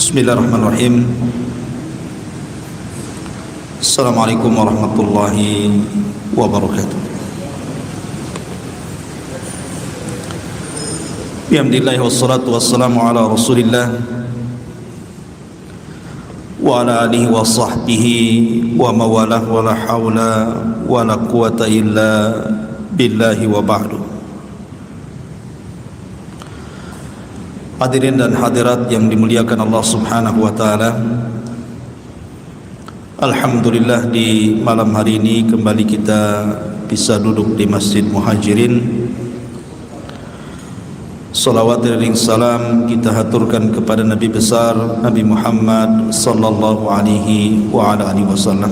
Bismillahirrahmanirrahim. Assalamualaikum warahmatullahi wabarakatuh. Bihamdillah wassalatu wassalamu ala rasulillah wa ala alihi wa sahbihi wa mawalah wa la hawla wa la quwata illa billahi wa ba'du. Hadirin dan hadirat yang dimuliakan Allah Subhanahu wa taala. Alhamdulillah, di malam hari ini kembali kita bisa duduk di Masjid Muhajirin. Salawat dan salam kita haturkan kepada Nabi besar Nabi Muhammad sallallahu alaihi wa ala alihi wasallam.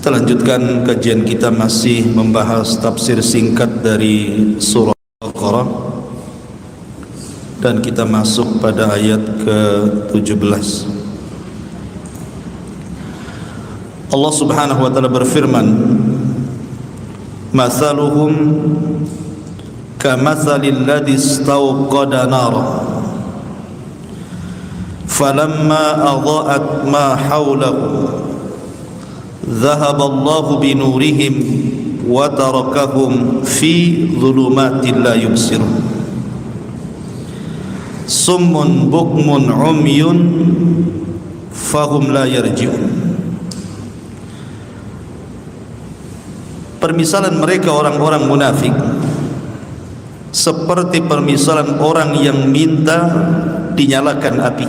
Kita lanjutkan kajian kita, masih membahas tafsir singkat dari surah Al-Baqarah, dan kita masuk pada ayat ke-17. Allah Subhanahu wa taala berfirman, "Mathaluhum kamathalil ladzi istawqada nara falamma adha'at ma hawlahu dhahaba Allahu bi nurihim wa tarakahum fi dhulumatin la yubsirun summun bukmun umyun fahum la yarji'un." Permisalan mereka orang-orang munafik seperti permisalan orang yang minta dinyalakan api.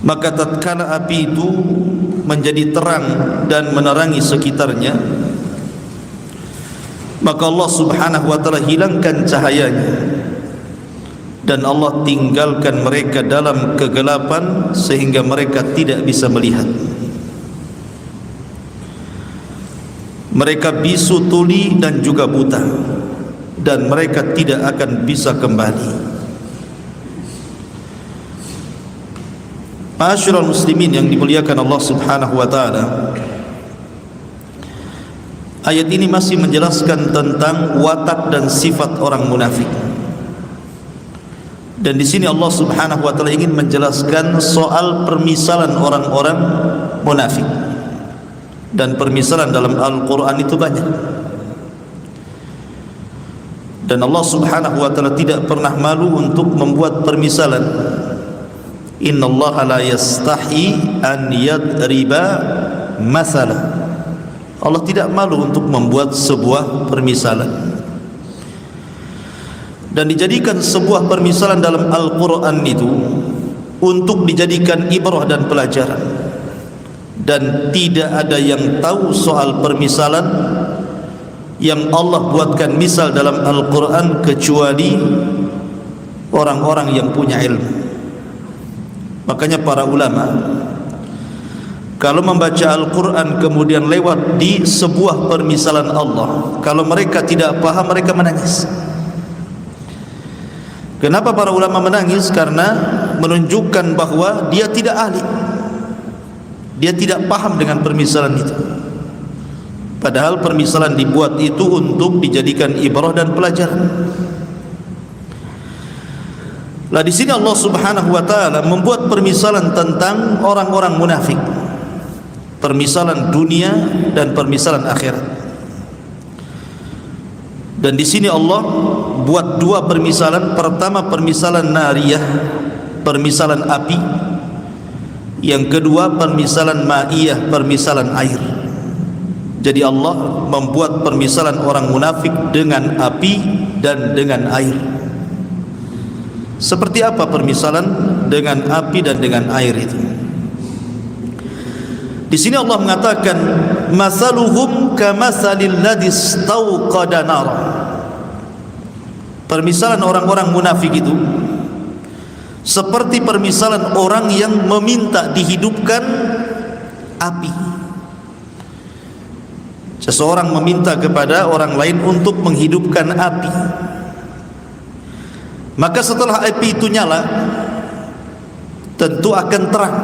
Maka tatkala api itu menjadi terang dan menerangi sekitarnya, maka Allah Subhanahu wa taala hilangkan cahayanya dan Allah tinggalkan mereka dalam kegelapan sehingga mereka tidak bisa melihat. Mereka bisu tuli dan juga buta, dan mereka tidak akan bisa kembali. Ma'asyiral muslimin yang dimuliakan Allah Subhanahu wa taala, ayat ini masih menjelaskan tentang watak dan sifat orang munafik. Dan di sini Allah Subhanahu wa taala ingin menjelaskan soal permisalan orang-orang munafik. Dan permisalan dalam Al-Quran itu banyak, dan Allah Subhanahu wa ta'ala tidak pernah malu untuk membuat permisalan. Innallaha la yastahi an yadriba mathala. Allah tidak malu untuk membuat sebuah permisalan, dan dijadikan sebuah permisalan dalam Al-Quran itu untuk dijadikan ibrah dan pelajaran. Dan tidak ada yang tahu soal permisalan yang Allah buatkan misal dalam Al-Quran kecuali orang-orang yang punya ilmu. Makanya para ulama kalau membaca Al-Quran kemudian lewat di sebuah permisalan Allah, kalau mereka tidak paham mereka menangis. Kenapa para ulama menangis? Karena menunjukkan bahwa dia tidak ahli, dia tidak paham dengan permisalan itu. Padahal permisalan dibuat itu untuk dijadikan ibrah dan pelajaran. Lah di sini Allah Subhanahu wa taala membuat permisalan tentang orang-orang munafik, permisalan dunia dan permisalan akhirat. Dan di sini Allah buat dua permisalan. Pertama permisalan nariyah, permisalan api. Yang kedua permisalan ma'iyah, permisalan air. Jadi Allah membuat permisalan orang munafik dengan api dan dengan air. Seperti apa permisalan dengan api dan dengan air itu? Di sini Allah mengatakan masaluhum kamathalil ladzi istawqada nar. Permisalan orang-orang munafik itu seperti permisalan orang yang meminta dihidupkan api. Seseorang meminta kepada orang lain untuk menghidupkan api, maka setelah api itu nyala tentu akan terang.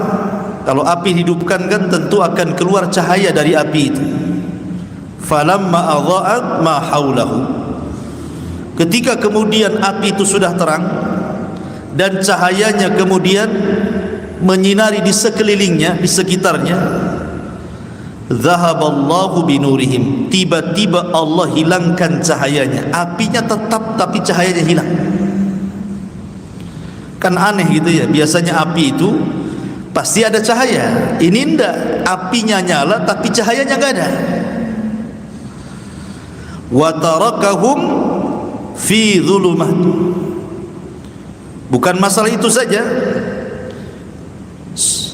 Kalau api dihidupkan kan tentu akan keluar cahaya dari api itu. Falamma adha'at ma haulahu. ketika kemudian api itu sudah terang dan cahayanya kemudian menyinari di sekelilingnya, di sekitarnya, zahaballahu binurihim, tiba-tiba Allah hilangkan cahayanya. Apinya tetap tapi cahayanya hilang. Kan aneh gitu ya, biasanya api itu pasti ada cahaya. Ini enggak, apinya nyala tapi cahayanya enggak ada. Wa tarakahum fi dhulumat. Bukan masalah itu saja,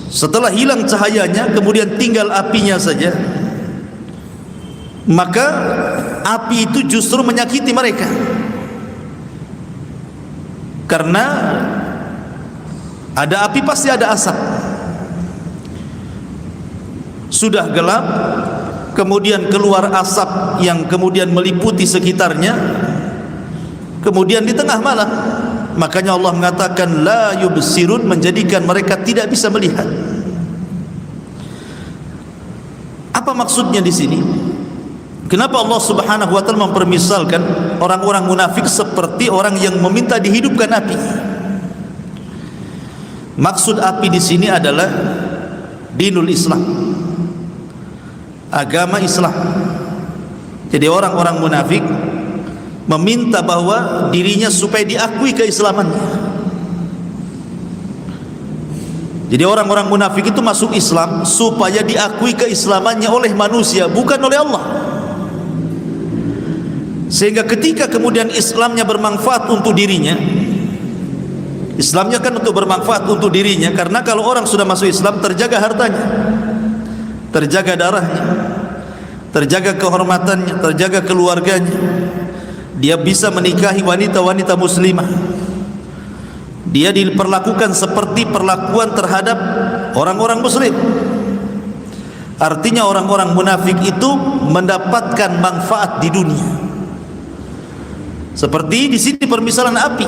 setelah hilang cahayanya kemudian tinggal apinya saja, maka api itu justru menyakiti mereka. Karena ada api pasti ada asap. Sudah gelap, kemudian keluar asap yang kemudian meliputi sekitarnya, kemudian di tengah malam. Makanya Allah mengatakan la yubsirun, menjadikan mereka tidak bisa melihat. Apa maksudnya di sini? Kenapa Allah Subhanahu wa taala mempermisalkan orang-orang munafik seperti orang yang meminta dihidupkan api? Maksud api di sini adalah dinul Islam, agama Islam. Jadi orang-orang munafik meminta bahwa dirinya supaya diakui keislamannya. Jadi orang-orang munafik itu masuk Islam supaya diakui keislamannya oleh manusia, bukan oleh Allah. Sehingga ketika kemudian Islamnya bermanfaat untuk dirinya, Islamnya kan untuk bermanfaat untuk dirinya, karena kalau orang sudah masuk Islam terjaga hartanya, terjaga darahnya, terjaga kehormatannya, terjaga keluarganya. Dia bisa menikahi wanita-wanita muslimah. Dia diperlakukan seperti perlakuan terhadap orang-orang muslim. Artinya orang-orang munafik itu mendapatkan manfaat di dunia. Seperti di sini permisalan api.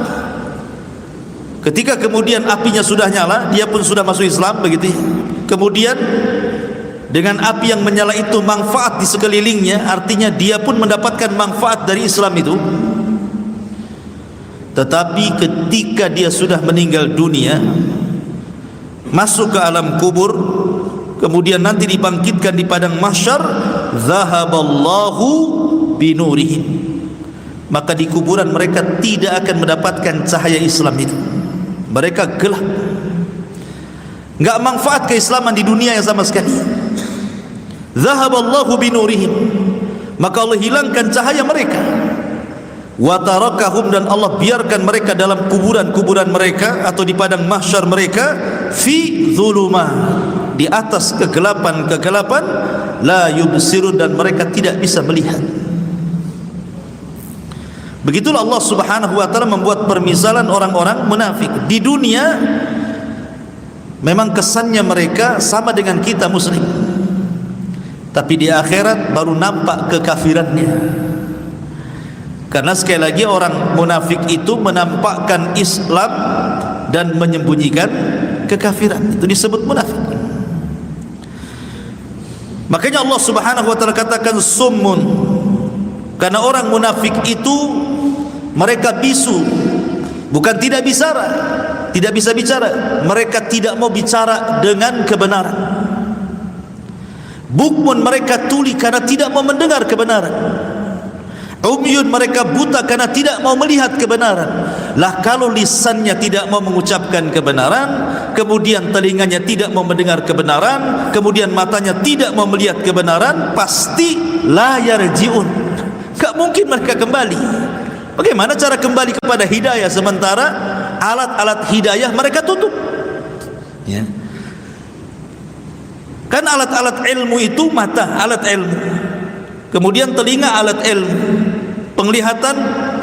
Ketika kemudian apinya sudah nyala, dia pun sudah masuk Islam, begitu. Kemudian dengan api yang menyala itu manfaat di sekelilingnya, artinya dia pun mendapatkan manfaat dari Islam itu. Tetapi ketika dia sudah meninggal dunia, masuk ke alam kubur, kemudian nanti dibangkitkan di padang mahsyar, zahaballahu binurihim, maka di kuburan mereka tidak akan mendapatkan cahaya Islam itu. Mereka gelap, enggak manfaat keislaman di dunia yang sama sekali. Zahaballahu binurihim, maka Allah hilangkan cahaya mereka. Wa tarakahum, dan Allah biarkan mereka dalam kuburan-kuburan mereka atau di padang mahsyar mereka, fi dhulumah, di atas kegelapan-kegelapan, la yubsirun, dan mereka tidak bisa melihat. Begitulah Allah Subhanahu wa taala membuat permisalan orang-orang munafik. Di dunia memang kesannya mereka sama dengan kita muslim, tapi di akhirat baru nampak kekafirannya. Karena sekali lagi orang munafik itu menampakkan Islam dan menyembunyikan kekafiran. Itu disebut munafik. Makanya Allah Subhanahu wa taala katakan summun, karena orang munafik itu mereka bisu, bukan tidak bisa bicara, mereka tidak mau bicara dengan kebenaran. Bukmun, mereka tuli karena tidak mau mendengar kebenaran. Umyun, mereka buta karena tidak mau melihat kebenaran. Lah kalau lisannya tidak mau mengucapkan kebenaran, kemudian telinganya tidak mau mendengar kebenaran, kemudian matanya tidak mau melihat kebenaran, pasti la yarji'un, enggak mungkin mereka kembali. Bagaimana cara kembali kepada hidayah sementara alat-alat hidayah mereka tutup? Ya. Kan alat-alat ilmu itu mata, alat ilmu. Kemudian telinga, alat ilmu. Penglihatan,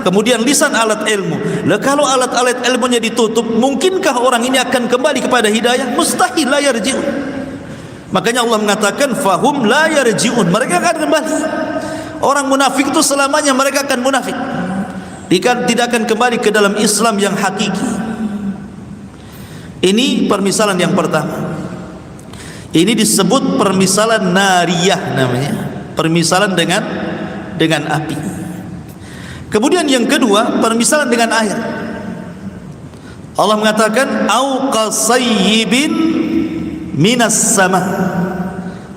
kemudian lisan, alat ilmu. Lah kalau alat-alat ilmunya ditutup, mungkinkah orang ini akan kembali kepada hidayah? Mustahil, la yarji'un. Makanya Allah mengatakan fahum la yarji'un, mereka akan kembali. Orang munafik itu selamanya mereka akan munafik. Tidak akan kembali ke dalam Islam yang hakiki. Ini permisalan yang pertama. Ini disebut permisalan nariyah namanya, permisalan dengan api. Kemudian yang kedua, permisalan dengan air. Allah mengatakan au qasayyibin minas sama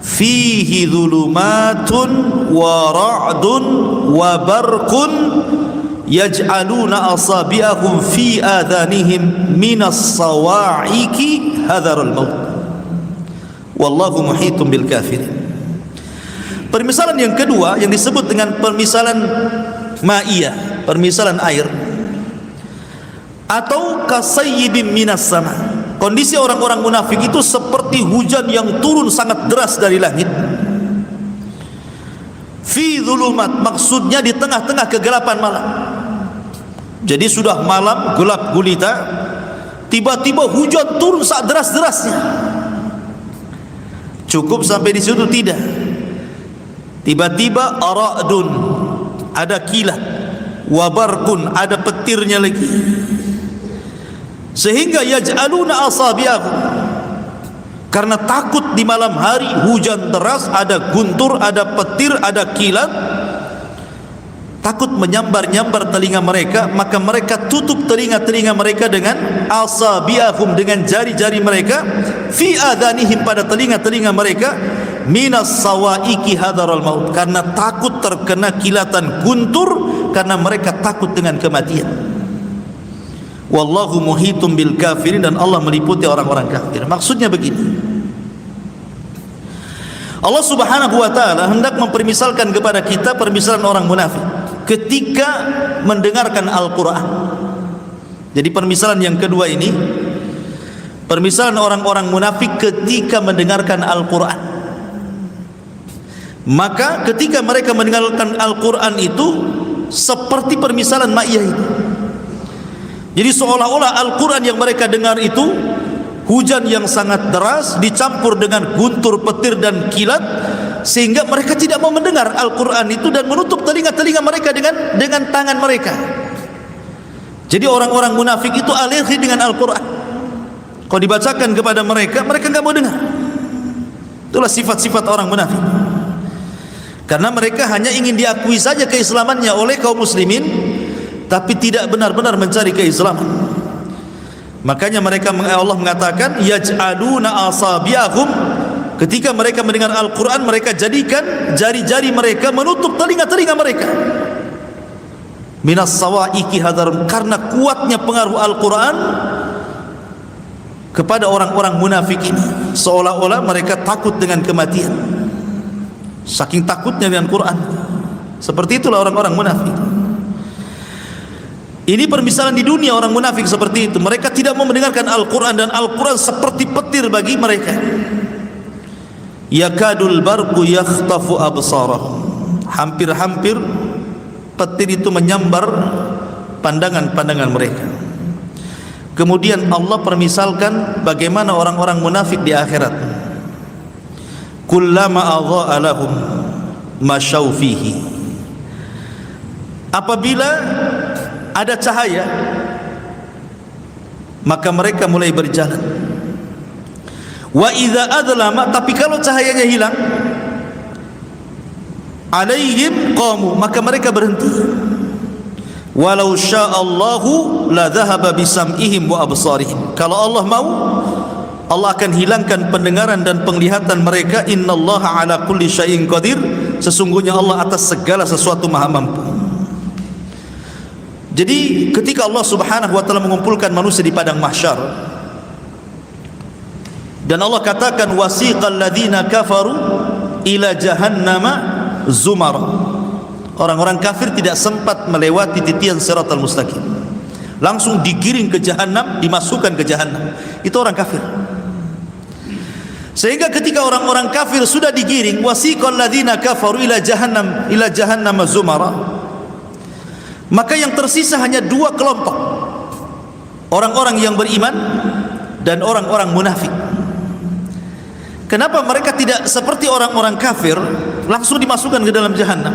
fihi dhulumatun wa ra'dun wa barqun yaj'aluna asabi'ahum fi adhanihim minas sawa'iqi hadharul maut wallahu muhitum bil kafirin. Permisalan yang kedua yang disebut dengan permisalan ma'iyah, permisalan air, atau kasayyibin minas sama. Kondisi orang-orang munafik itu seperti hujan yang turun sangat deras dari langit. Fi dhulumat, maksudnya di tengah-tengah kegelapan malam. Jadi sudah malam gelap gulita, tiba-tiba hujan turun sangat deras-derasnya. Cukup sampai di situ? Tidak. Tiba-tiba aradun, ada kilat, wabarkun, ada petirnya lagi. Sehingga yaj'aluna asabi'ahum, karena takut di malam hari hujan deras, ada guntur, ada petir, ada kilat, takut menyambar-nyambar telinga mereka, maka mereka tutup telinga-telinga mereka dengan asabi'ahum, dengan jari-jari mereka, fi adhanihim, pada telinga-telinga mereka, minas sawa'iqi hadaral maut, karena takut terkena kilatan guntur, karena mereka takut dengan kematian. Wallahu muhitum bil kafirin, dan Allah meliputi orang-orang kafir. Maksudnya begini, Allah subhanahu wa ta'ala hendak mempermisalkan kepada kita permisalan orang munafik ketika mendengarkan Al-Quran. Jadi permisalan yang kedua ini, permisalan orang-orang munafik ketika mendengarkan Al-Quran. Maka ketika mereka mendengarkan Al-Quran itu seperti permisalan ma'iyah itu. Jadi seolah-olah Al-Quran yang mereka dengar itu hujan yang sangat deras dicampur dengan guntur, petir dan kilat, sehingga mereka tidak mau mendengar Al-Quran itu dan menutup telinga-telinga mereka dengan tangan mereka. Jadi orang-orang munafik itu alergi dengan Al-Quran. Kalau dibacakan kepada mereka, mereka enggak mau dengar. Itulah sifat-sifat orang munafik. Karena mereka hanya ingin diakui saja keislamannya oleh kaum muslimin, tapi tidak benar-benar mencari keislaman. Makanya mereka, Allah mengatakan yaj'aluna asabi'ahum, ketika mereka mendengar Al-Quran, mereka jadikan jari-jari mereka menutup telinga-telinga mereka. Minas sawa'iqi hadarum, karena kuatnya pengaruh Al-Quran kepada orang-orang munafik ini, seolah-olah mereka takut dengan kematian, saking takutnya dengan Quran. Seperti itulah orang-orang munafik. Ini permisalan di dunia orang munafik seperti itu. Mereka tidak mau mendengarkan Al-Quran, dan Al-Quran seperti petir bagi mereka. Yakadul barqu yakhtafu absarahum, hampir-hampir petir itu menyambar pandangan-pandangan mereka. Kemudian Allah permisalkan bagaimana orang-orang munafik di akhirat. Kullama adha'a lahum masyaw fihi, apabila ada cahaya maka mereka mulai berjalan. Wa idza adlama, tapi kalau cahayanya hilang, alaihim qamu, maka mereka berhenti. Walau sya'allahu la dhahaba bisam'ihim wa absarihim, kalau Allah mau, Allah akan hilangkan pendengaran dan penglihatan mereka. Innallaha ala kulli syai'in qadir, sesungguhnya Allah atas segala sesuatu maha mampu. Jadi ketika Allah subhanahu wa ta'ala mengumpulkan manusia di padang mahsyar, dan Allah katakan wasiqal ladzina kafaru ila jahannama zumara, orang-orang kafir tidak sempat melewati titian siratal mustaqim, langsung digiring ke jahanam, dimasukkan ke jahanam. Itu orang kafir. Sehingga ketika orang-orang kafir sudah digiring, wasiqal ladzina kafaru ila jahannama zumara, maka yang tersisa hanya dua kelompok, orang-orang yang beriman dan orang-orang munafik. Kenapa mereka tidak seperti orang-orang kafir langsung dimasukkan ke dalam jahanam?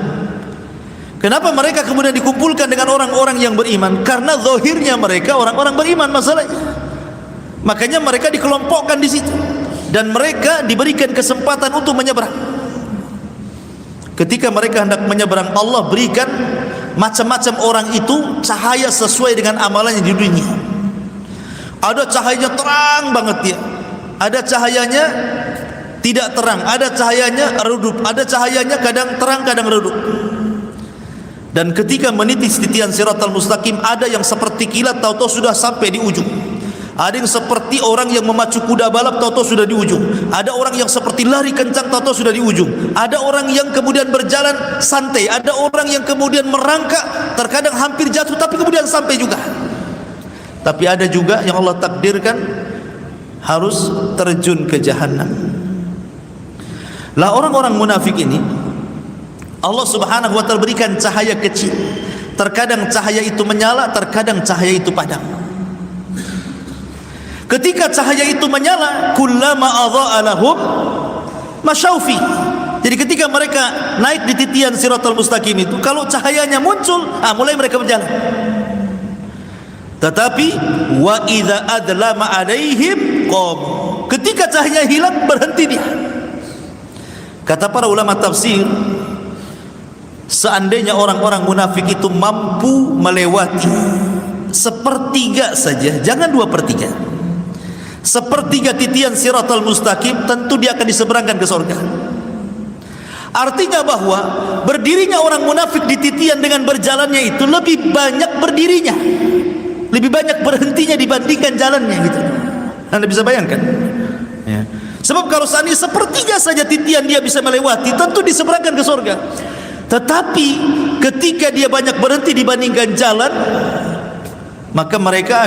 Kenapa mereka kemudian dikumpulkan dengan orang-orang yang beriman? Karena zahirnya mereka orang-orang beriman masalahnya. Makanya mereka dikelompokkan di situ, dan mereka diberikan kesempatan untuk menyeberang. Ketika mereka hendak menyeberang, Allah berikan macam-macam orang itu cahaya sesuai dengan amalannya di dunia. Ada cahayanya terang banget dia, ada cahayanya tidak terang, ada cahayanya redup, ada cahayanya kadang terang kadang redup. Dan ketika meniti titian siratal mustaqim, ada yang seperti kilat tahu-tahu sudah sampai di ujung. Ada yang seperti orang yang memacu kuda balap tahu-tahu sudah di ujung. Ada orang yang seperti lari kencang tahu-tahu sudah di ujung. Ada orang yang kemudian berjalan santai, ada orang yang kemudian merangkak, terkadang hampir jatuh tapi kemudian sampai juga. Tapi ada juga yang Allah takdirkan harus terjun ke jahanam. Lah orang-orang munafik ini Allah Subhanahu wa taala berikan cahaya kecil. Terkadang cahaya itu menyala, terkadang cahaya itu padam. Ketika cahaya itu menyala, kullama adha'a lahum masyaufi. Jadi ketika mereka naik di titian siratal mustaqim itu, kalau cahayanya muncul, mulai mereka berjalan. Tetapi wa idza adlama alaihim qam. Ketika cahaya hilang, berhenti dia. Kata para ulama tafsir, seandainya orang-orang munafik itu mampu melewati sepertiga saja, jangan 2/3, sepertiga titian siratal mustaqim, tentu dia akan diseberangkan ke surga. Artinya bahwa berdirinya orang munafik di titian dengan berjalannya itu lebih banyak berdirinya, lebih banyak berhentinya dibandingkan jalannya gitu. Anda bisa bayangkan ya. Sebab kalau seandainya sepertiga saja titian dia bisa melewati, tentu diseberangkan ke surga. Tetapi ketika dia banyak berhenti dibandingkan jalan, maka mereka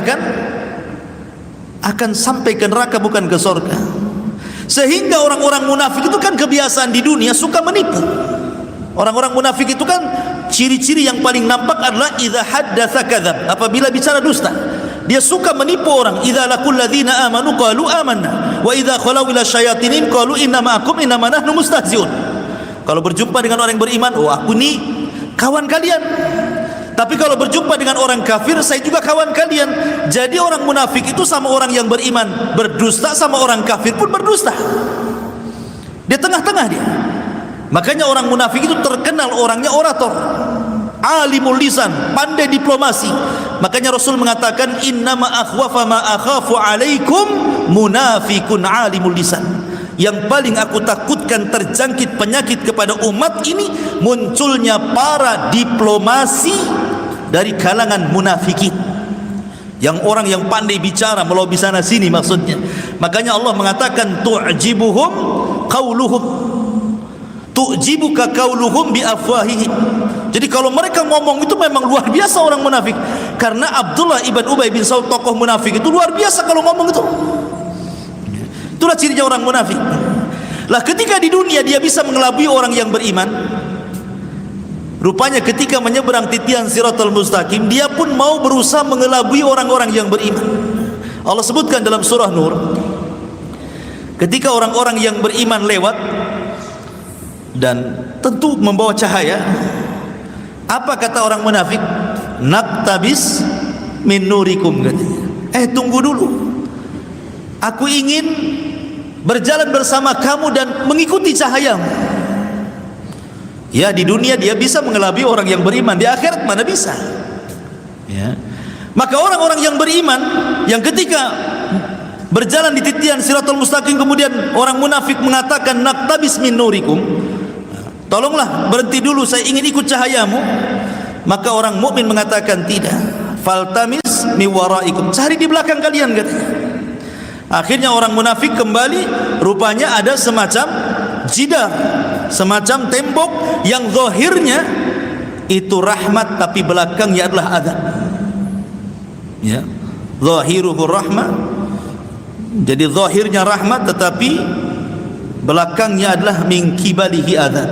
akan sampai ke neraka bukan ke surga. Sehingga orang-orang munafik itu kan kebiasaan di dunia suka menipu. Orang-orang munafik itu kan ciri-ciri yang paling nampak adalah idza haddatsa kadzab, apabila bicara dusta. Dia suka menipu orang. Idza laqul ladzina amanu qalu amanna wa idza khalau ila syayatinin qalu inna ma'akum innama nahnu mustahzi'un. Kalau berjumpa dengan orang yang beriman, oh aku ni kawan kalian. Tapi kalau berjumpa dengan orang kafir, saya juga kawan kalian. Jadi orang munafik itu sama orang yang beriman berdusta, sama orang kafir pun berdusta. Dia tengah-tengah dia. Makanya orang munafik itu terkenal orangnya orator, alimul lisan, pandai diplomasi. Makanya Rasul mengatakan innama akhwafa ma akhafu alaikum munafikun alimul lisan. Yang paling aku takutkan terjangkit penyakit kepada umat ini munculnya para diplomasi dari kalangan munafikin, yang orang yang pandai bicara melobi sana sini maksudnya. Makanya Allah mengatakan tu'jibuhum qauluhum, tu'jibuka qauluhum bi afwahihim. Jadi kalau mereka ngomong itu memang luar biasa orang munafik. Karena Abdullah ibn Ubay bin Salul, tokoh munafik itu luar biasa kalau ngomong itu. Itulah cirinya orang munafik. Lah ketika di dunia dia bisa mengelabui orang yang beriman, rupanya ketika menyeberang titian siratal mustaqim, dia pun mau berusaha mengelabui orang-orang yang beriman. Allah sebutkan dalam surah Nur, ketika orang-orang yang beriman lewat dan tentu membawa cahaya, apa kata orang munafik? Naktabis min nurikum, katanya. Tunggu dulu, aku ingin berjalan bersama kamu dan mengikuti cahayamu. Ya, di dunia dia bisa mengelabui orang yang beriman, di akhirat mana bisa ya. Maka orang-orang yang beriman yang ketika berjalan di titian siratal mustaqim, kemudian orang munafik mengatakan naktabis min nurikum, tolonglah berhenti dulu, saya ingin ikut cahayamu. Maka orang mukmin mengatakan tidak, faltamis mi waraikum, cari di belakang kalian, katanya. Akhirnya orang munafik kembali, rupanya ada semacam jidar, semacam tembok yang zahirnya itu rahmat tapi belakangnya adalah azab. Ya, zahiruhu rahmah. Jadi zahirnya rahmat tetapi belakangnya adalah min kibalihi azab.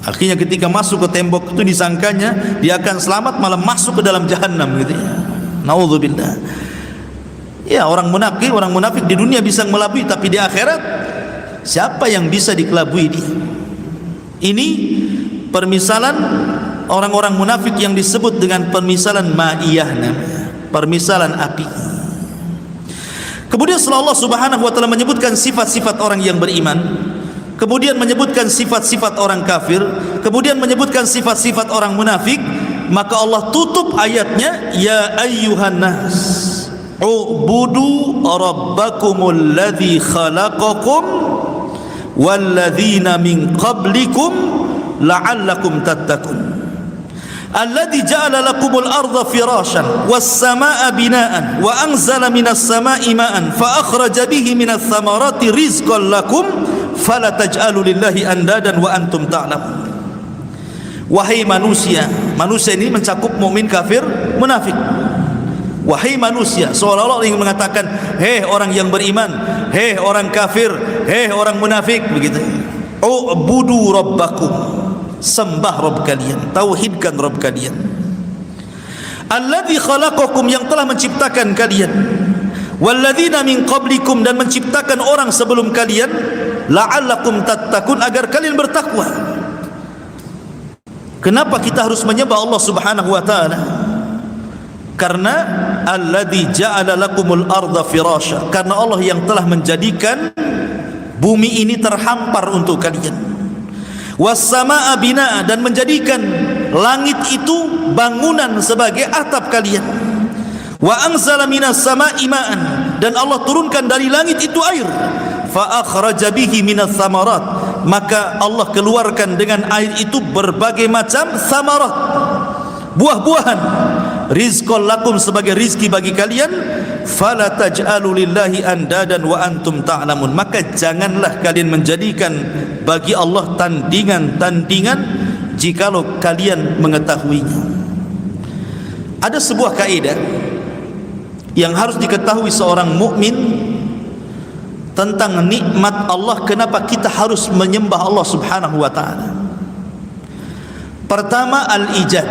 Akhirnya ketika masuk ke tembok itu disangkanya dia akan selamat, malah masuk ke dalam jahanam gitu ya. Nauzubillah. Ya, orang munafik di dunia bisa melabui, tapi di akhirat siapa yang bisa dikelabui dia? Ini permisalan orang-orang munafik yang disebut dengan permisalan ma'iyah, permisalan api. Kemudian setelah Allah Subhanahu wa taala menyebutkan sifat-sifat orang yang beriman, kemudian menyebutkan sifat-sifat orang kafir, kemudian menyebutkan sifat-sifat orang munafik, maka Allah tutup ayatnya, ya ayyuhan nas ubudu rabbakumul ladzi khalaqakum walladzina min qablikum la'allakum tattaqun alladzi ja'ala lakumul arda firashan was samaa'a binaan wa anzala minas samaa'i ma'an fa akhraja bihi minas thamarati rizqan lakum fala taj'alu lillahi andadan wa antum ta'lamun. Wahai manusia, manusia ini mencakup mukmin, kafir, munafik. Wahai manusia, seolah-olah ingin mengatakan, hei orang yang beriman, hei orang kafir, hei orang munafik, begitu. U'budu rabbakum, sembah Rabb kalian, tauhidkan Rabb kalian. Alladzi khalaqakum, yang telah menciptakan kalian, walladzina min qablikum, dan menciptakan orang sebelum kalian, la'allakum tattaqun, agar kalian bertakwa. Kenapa kita harus menyembah Allah Subhanahu wa taala? Karena alladzi ja'ala lakumul arda firasha, karena Allah yang telah menjadikan bumi ini terhampar untuk kalian. Was samaa'a binaa, dan menjadikan langit itu bangunan sebagai atap kalian. Wa anzala minas samaa'i ma'an, dan Allah turunkan dari langit itu air. Fa akhraja bihi minas thamarat, maka Allah keluarkan dengan air itu berbagai macam thamarat, buah-buahan. Rizqan lakum, sebagai rizki bagi kalian. Fala taj'alu lillahi andadan wa antum ta'lamun, maka janganlah kalian menjadikan bagi Allah tandingan-tandingan jikalau kalian mengetahuinya. Ada sebuah kaidah yang harus diketahui seorang mukmin tentang nikmat Allah, kenapa kita harus menyembah Allah Subhanahu wa taala. Pertama al-ijad.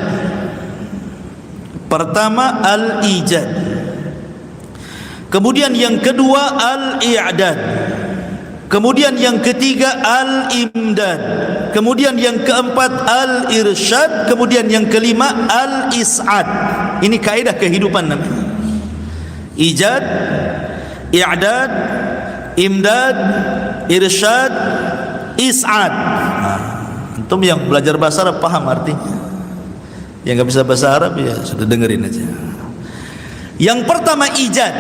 Kemudian yang kedua al-i'dad. Kemudian yang ketiga al-imdad. Kemudian yang keempat al-irsyad. Kemudian yang kelima al-is'ad. Ini kaidah kehidupan namanya. Ijad, i'dad, imdad, irsyad, is'ad. Antum yang belajar bahasa Arab paham artinya. Yang enggak bisa bahasa Arab ya sudah dengerin aja. Yang pertama ijad.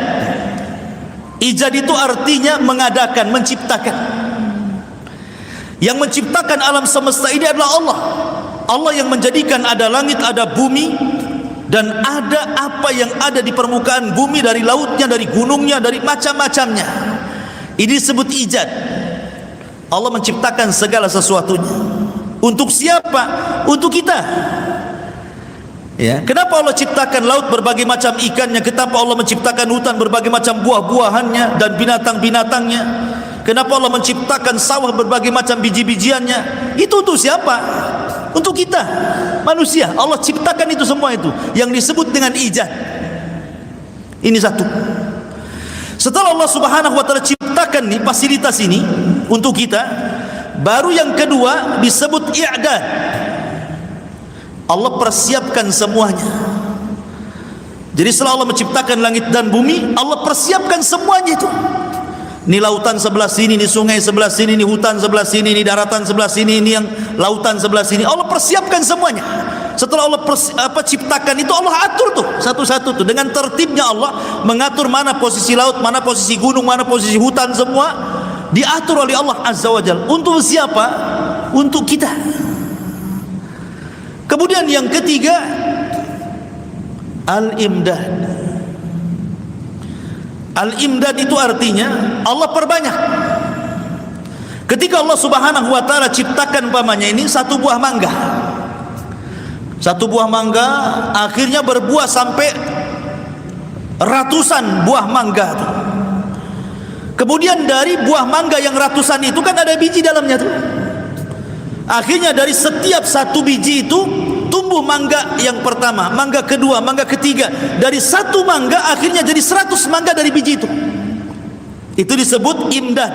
Ijad itu artinya mengadakan, menciptakan. Yang menciptakan alam semesta ini adalah Allah. Allah yang menjadikan ada langit, ada bumi, dan ada apa yang ada di permukaan bumi, dari lautnya, dari gunungnya, dari macam-macamnya. Ini disebut ijad. Allah menciptakan segala sesuatunya. Untuk siapa? Untuk kita. Ya, kenapa Allah ciptakan laut berbagai macam ikannya? Kenapa Allah menciptakan hutan berbagai macam buah-buahannya dan binatang-binatangnya? Kenapa Allah menciptakan sawah berbagai macam biji-bijiannya? Itu untuk siapa? Untuk kita, manusia. Allah ciptakan itu semua, itu yang disebut dengan ijad. Ini satu. Setelah Allah Subhanahu wa taala ciptakan nih fasilitas ini untuk kita, baru yang kedua disebut i'dad. Allah persiapkan semuanya. Jadi setelah Allah menciptakan langit dan bumi, Allah persiapkan semuanya itu. Ini lautan sebelah sini, ini sungai sebelah sini, ini hutan sebelah sini, ini daratan sebelah sini, ini yang lautan sebelah sini. Allah persiapkan semuanya. Setelah Allah ciptakan itu, Allah atur tuh satu-satu tuh dengan tertibnya. Allah mengatur mana posisi laut, mana posisi gunung, mana posisi hutan, semua diatur oleh Allah Azza wa Jalla. Untuk siapa? Untuk kita. Kemudian yang ketiga al-imdad. Al-imdad itu artinya Allah perbanyak. Ketika Allah Subhanahu wa taala ciptakan umpamanya ini satu buah mangga. Satu buah mangga akhirnya berbuah sampai ratusan buah mangga tuh. Kemudian dari buah mangga yang ratusan itu kan ada biji dalamnya tuh. Akhirnya dari setiap satu biji itu tumbuh mangga yang pertama, mangga kedua, mangga ketiga. Dari satu mangga akhirnya jadi 100 mangga dari biji itu. Itu disebut imdad.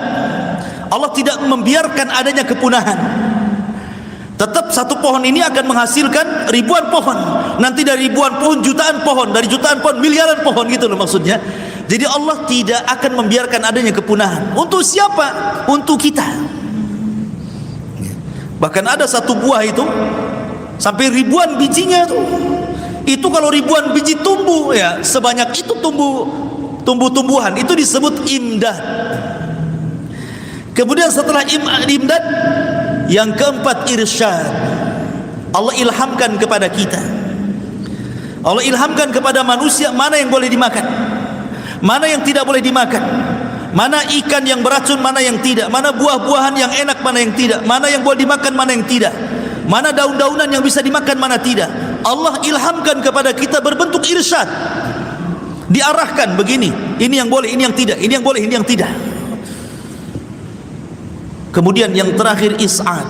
Allah tidak membiarkan adanya kepunahan. Tetap satu pohon ini akan menghasilkan ribuan pohon. Nanti dari ribuan pohon jutaan pohon, dari jutaan pohon miliaran pohon, gitu loh maksudnya. Jadi Allah tidak akan membiarkan adanya kepunahan. Untuk siapa? Untuk kita. Bahkan ada satu buah itu sampai ribuan bijinya tuh. Itu kalau ribuan biji tumbuh ya, sebanyak itu tumbuh-tumbuhan itu disebut imdad. Kemudian setelah imdad, yang keempat irsyad. Allah ilhamkan kepada kita. Allah ilhamkan kepada manusia mana yang boleh dimakan, mana yang tidak boleh dimakan, mana ikan yang beracun, mana yang tidak, mana buah-buahan yang enak, mana yang tidak, mana yang boleh dimakan, mana yang tidak, mana daun-daunan yang bisa dimakan, mana tidak. Allah ilhamkan kepada kita berbentuk irsyad. Diarahkan begini, ini yang boleh, ini yang tidak, ini yang boleh, ini yang tidak. Kemudian yang terakhir is'ad.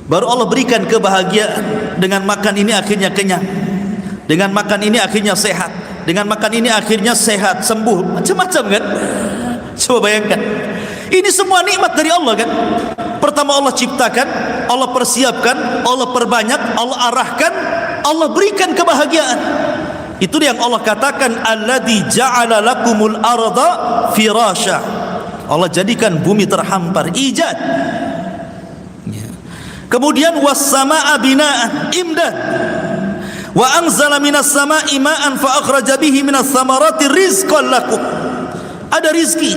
Baru Allah berikan kebahagiaan. Dengan makan ini akhirnya kenyang, dengan makan ini akhirnya sehat, dengan makan ini akhirnya sehat, sembuh, macam-macam kan. Coba bayangkan, ini semua nikmat dari Allah kan. Pertama Allah ciptakan, Allah persiapkan, Allah perbanyak, Allah arahkan, Allah berikan kebahagiaan. Itu yang Allah katakan, alladzi ja'ala lakumul arda firasya. Allah jadikan bumi terhampar, ijad. Kemudian was-samaa'a bina'an, imdad. Wa anzala minas samaa'i ma'an fa akhraja bihi minas samarati rizqan lakum. Ada rizki,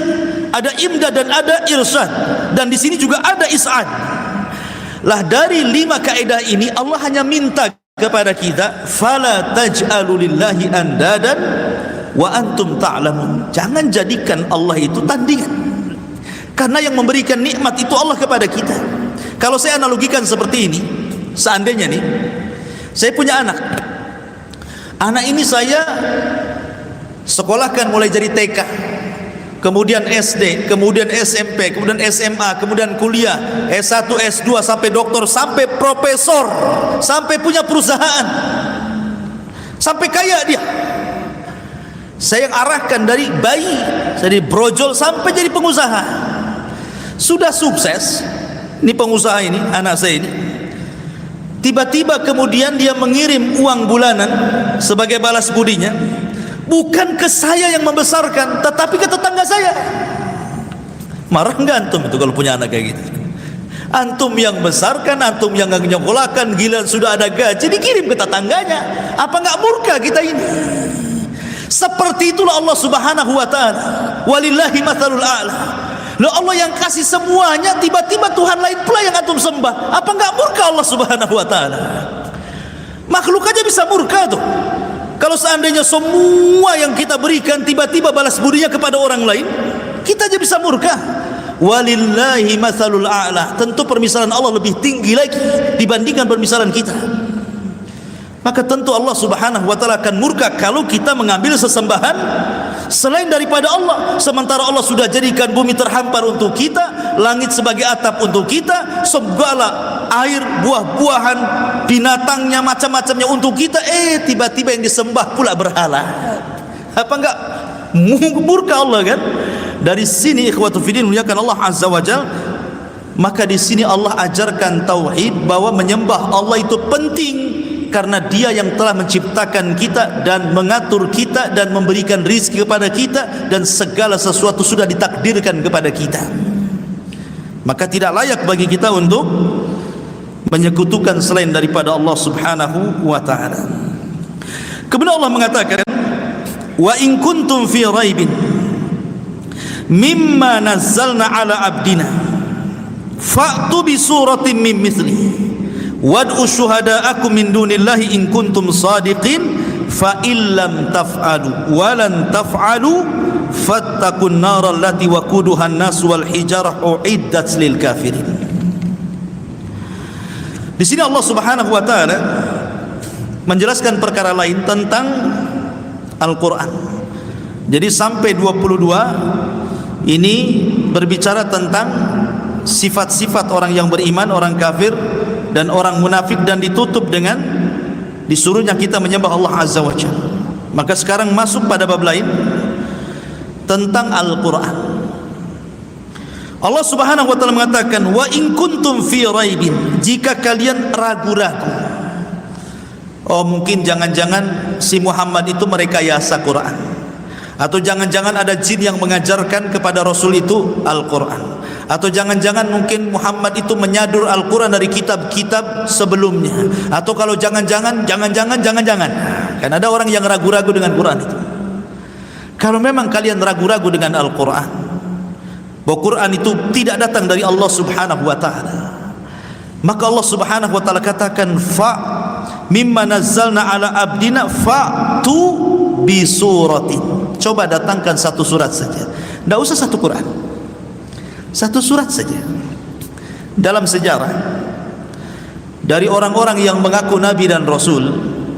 ada imdad dan ada irsyad, dan di sini juga ada is'ad. Lah dari 5 kaidah ini Allah hanya minta kepada kita, fala taj'alu lillahi andadan wa antum ta'lamun. Jangan jadikan Allah itu tandingan, karena yang memberikan nikmat itu Allah kepada kita. Kalau saya analogikan seperti ini, seandainya nih saya punya anak ini saya sekolahkan mulai dari TK, kemudian SD, kemudian SMP, kemudian SMA, kemudian kuliah, S1, S2 sampai doktor, sampai profesor, sampai punya perusahaan, sampai kaya dia. Saya yang arahkan dari bayi, dari brojol sampai jadi pengusaha. Sudah sukses, ini pengusaha ini, anak saya ini. Tiba-tiba kemudian dia mengirim uang bulanan sebagai balas budinya, bukan ke saya yang membesarkan, tetapi ke tetangga saya. Marah enggak antum itu kalau punya anak kayak gitu? Antum yang besarkan, antum yang nyekolahkan, gila sudah ada gaji dikirim ke tetangganya. Apa enggak murka kita ini? Seperti itulah Allah Subhanahu wa taala. Walillahi matsalul a'la. Loh, Allah yang kasih semuanya, tiba-tiba Tuhan lain pula yang antum sembah. Apa enggak murka Allah Subhanahu wa taala? Makhluk aja bisa murka tuh. Kalau seandainya semua yang kita berikan tiba-tiba balas budinya kepada orang lain, kita aja bisa murka. Walillahi matsalul a'la. Tentu permisalan Allah lebih tinggi lagi dibandingkan permisalan kita. Maka tentu Allah Subhanahu wa taala akan murka kalau kita mengambil sesembahan selain daripada Allah. Sementara Allah sudah jadikan bumi terhampar untuk kita, langit sebagai atap untuk kita, segala air, buah-buahan, binatangnya, macam-macamnya untuk kita. Tiba-tiba yang disembah pula berhala. Apa enggak murka Allah kan? Dari sini ikhwatu fiddin muliakan Allah Azza wa Jalla. Maka di sini Allah ajarkan tauhid, bahwa menyembah Allah itu penting, karena Dia yang telah menciptakan kita dan mengatur kita dan memberikan rizki kepada kita, dan segala sesuatu sudah ditakdirkan kepada kita. Maka tidak layak bagi kita untuk menyekutukan selain daripada Allah Subhanahu wa taala. Kemudian Allah mengatakan, wa in kuntum fi raibin mimma nazzalna ala abdina fa'tu bi suratin min mithlihi wad'u syuhada'akum min dunillahi in kuntum sadiqin fa illam taf'alu wa lan taf'alu fattaqun nar allati waquduha an-nas wal hijarah uiddat lil kafirin. Di sini Allah Subhanahu wa taala menjelaskan perkara lain tentang Al-Qur'an. Jadi sampai 22 ini berbicara tentang sifat-sifat orang yang beriman, orang kafir dan orang munafik, dan ditutup dengan disuruhnya kita menyembah Allah Azza wa Jalla. Maka sekarang masuk pada bab lain tentang Al-Quran. Allah Subhanahu wa taala mengatakan, wa in kuntum fi raibin, jika kalian ragu-ragu, oh mungkin jangan-jangan si Muhammad itu merekayasa Quran, atau jangan-jangan ada jin yang mengajarkan kepada Rasul itu Al-Quran, Atau jangan-jangan mungkin Muhammad itu menyadur Al-Quran dari kitab-kitab sebelumnya. Atau kalau jangan-jangan kan ada orang yang ragu-ragu dengan Quran itu. Kalau memang kalian ragu-ragu dengan Al-Quran, bahwa Quran itu tidak datang dari Allah subhanahu wa ta'ala, maka Allah subhanahu wa ta'ala katakan, fa mimma nazzalna ala abdina fa'tu bi suratin. Coba datangkan satu surat saja, tidak usah satu Quran, satu surat saja. Dalam sejarah, dari orang-orang yang mengaku Nabi dan Rasul,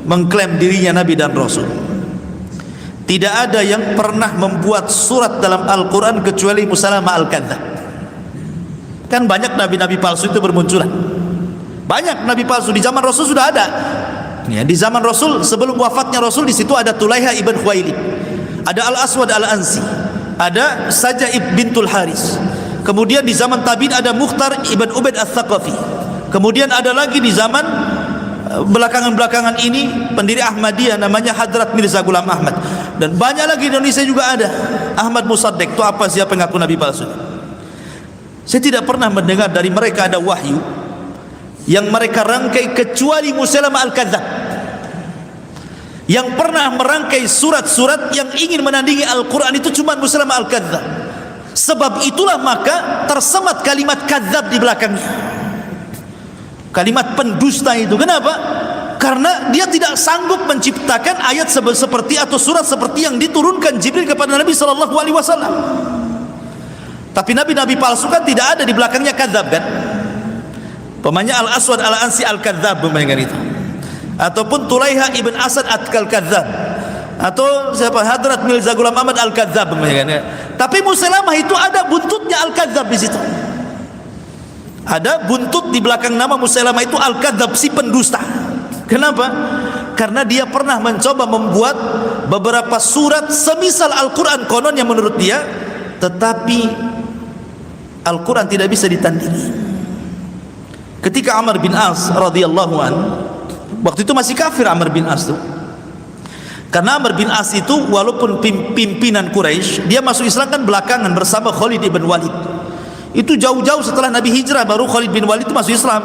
mengklaim dirinya Nabi dan Rasul, tidak ada yang pernah membuat surat dalam Al-Quran kecuali Musailamah Al-Kadzdzab. Kan banyak nabi-nabi palsu itu bermunculan. Banyak nabi palsu di zaman Rasul sudah ada. Ya, di zaman Rasul, sebelum wafatnya Rasul, di situ ada Tulaiha ibn Khuwailid, ada Al-Aswad Al-Ansi, ada Sajah bintul Haris. Kemudian di zaman tabi'in ada Mukhtar ibn Ubaid Al-Thaqafi. Kemudian ada lagi di zaman belakangan-belakangan ini pendiri Ahmadiyah namanya Hadrat Mirza Ghulam Ahmad. Dan banyak lagi di Indonesia juga ada Ahmad Musaddiq. Itu apa, siapa yang ngaku nabi palsu? Saya tidak pernah mendengar dari mereka ada wahyu yang mereka rangkai kecuali Musailamah Al-Kadzdzab. Yang pernah merangkai surat-surat yang ingin menandingi Al-Quran itu cuma Musailamah Al-Kadzdzab. Sebab itulah maka tersemat kalimat kadzab di belakangnya, kalimat pendusta itu. Kenapa? Karena dia tidak sanggup menciptakan ayat seperti atau surat seperti yang diturunkan Jibril kepada Nabi SAW. Tapi nabi-nabi palsu kan tidak ada di belakangnya kadzab kan? Pemanya Al-Aswad Al-Ansi Al-Kadzdzab pemainkan itu, ataupun Tulaiha ibn Asad Al-Kadzdzab, atau siapa, Hadrat Mirza Ghulam Ahmad Al-Kadzdzab pemainkan. Tapi Musailamah itu ada buntutnya Al-Kadzdzab di situ. Ada buntut di belakang nama Musailamah itu Al-Kadzdzab, si pendusta. Kenapa? Karena dia pernah mencoba membuat beberapa surat semisal Al-Quran konon yang menurut dia, tetapi Al-Quran tidak bisa ditandingi. Ketika Amr bin As radhiyallahu an, waktu itu masih kafir Amr bin As itu. Karena Amr bin As itu walaupun pimpinan Quraisy, dia masuk Islam kan belakangan bersama Khalid bin Walid. Itu jauh-jauh setelah Nabi hijrah baru Khalid bin Walid itu masuk Islam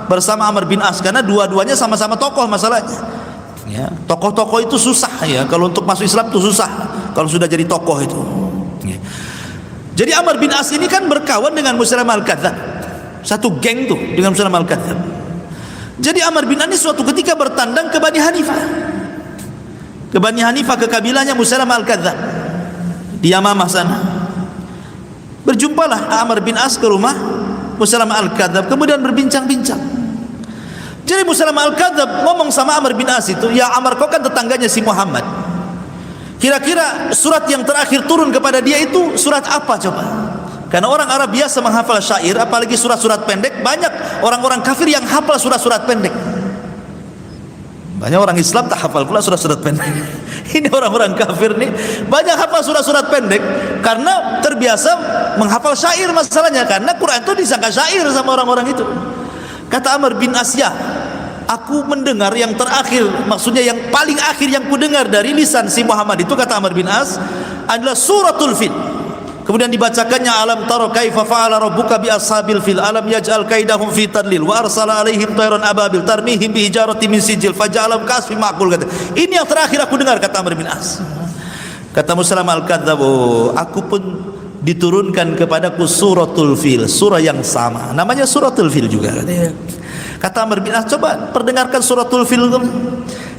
bersama Amr bin As, karena dua-duanya sama-sama tokoh masalahnya. Ya, tokoh-tokoh itu susah ya, kalau untuk masuk Islam itu susah kalau sudah jadi tokoh itu. Ya. Jadi Amr bin As ini kan berkawan dengan Musailamah Al-Kadzdzab, satu geng tuh dengan Musailamah Al-Kadzdzab. Jadi Amr bin As ini suatu ketika bertandang ke Bani Hanifah, ke kabilahnya Musailamah Al-Kadzdzab di Yamamah sana. Berjumpalah Amr bin As ke rumah Musailamah Al-Kadzdzab, kemudian berbincang-bincang. Jadi Musailamah Al-Kadzdzab ngomong sama Amr bin As itu, ya Amr, kau kan tetangganya si Muhammad, kira-kira surat yang terakhir turun kepada dia itu surat apa coba? Karena orang Arab biasa menghafal syair, apalagi surat-surat pendek. Banyak orang-orang kafir yang hafal surat-surat pendek. Banyak orang Islam tak hafal pula surat-surat pendek. Ini orang-orang kafir nih banyak hafal surat-surat pendek karena terbiasa menghafal syair masalahnya. Karena Quran itu disangka syair sama orang-orang itu. Kata Amr bin As, ya, aku mendengar yang terakhir, maksudnya yang paling akhir yang ku dengar dari lisan si Muhammad itu, kata Amr bin As, adalah suratul Fil. Kemudian dibacakannya, alam tara kaifa fa'ala rabbuka bi ashabil fil alam yaj'al kaidahum fi tadlil wa arsala alaihim tayran ababil tarmihim bi hijaratin min sijil faja'alahum ka'asfin ma'kul. Kata, ini yang terakhir aku dengar, kata Amr bin As. Kata Musailamah Al-Kadzdzab, oh, aku pun diturunkan kepadaku suratul Fil, surah yang sama, namanya suratul Fil juga. Kata Amr bin As, coba perdengarkan suratul Fil.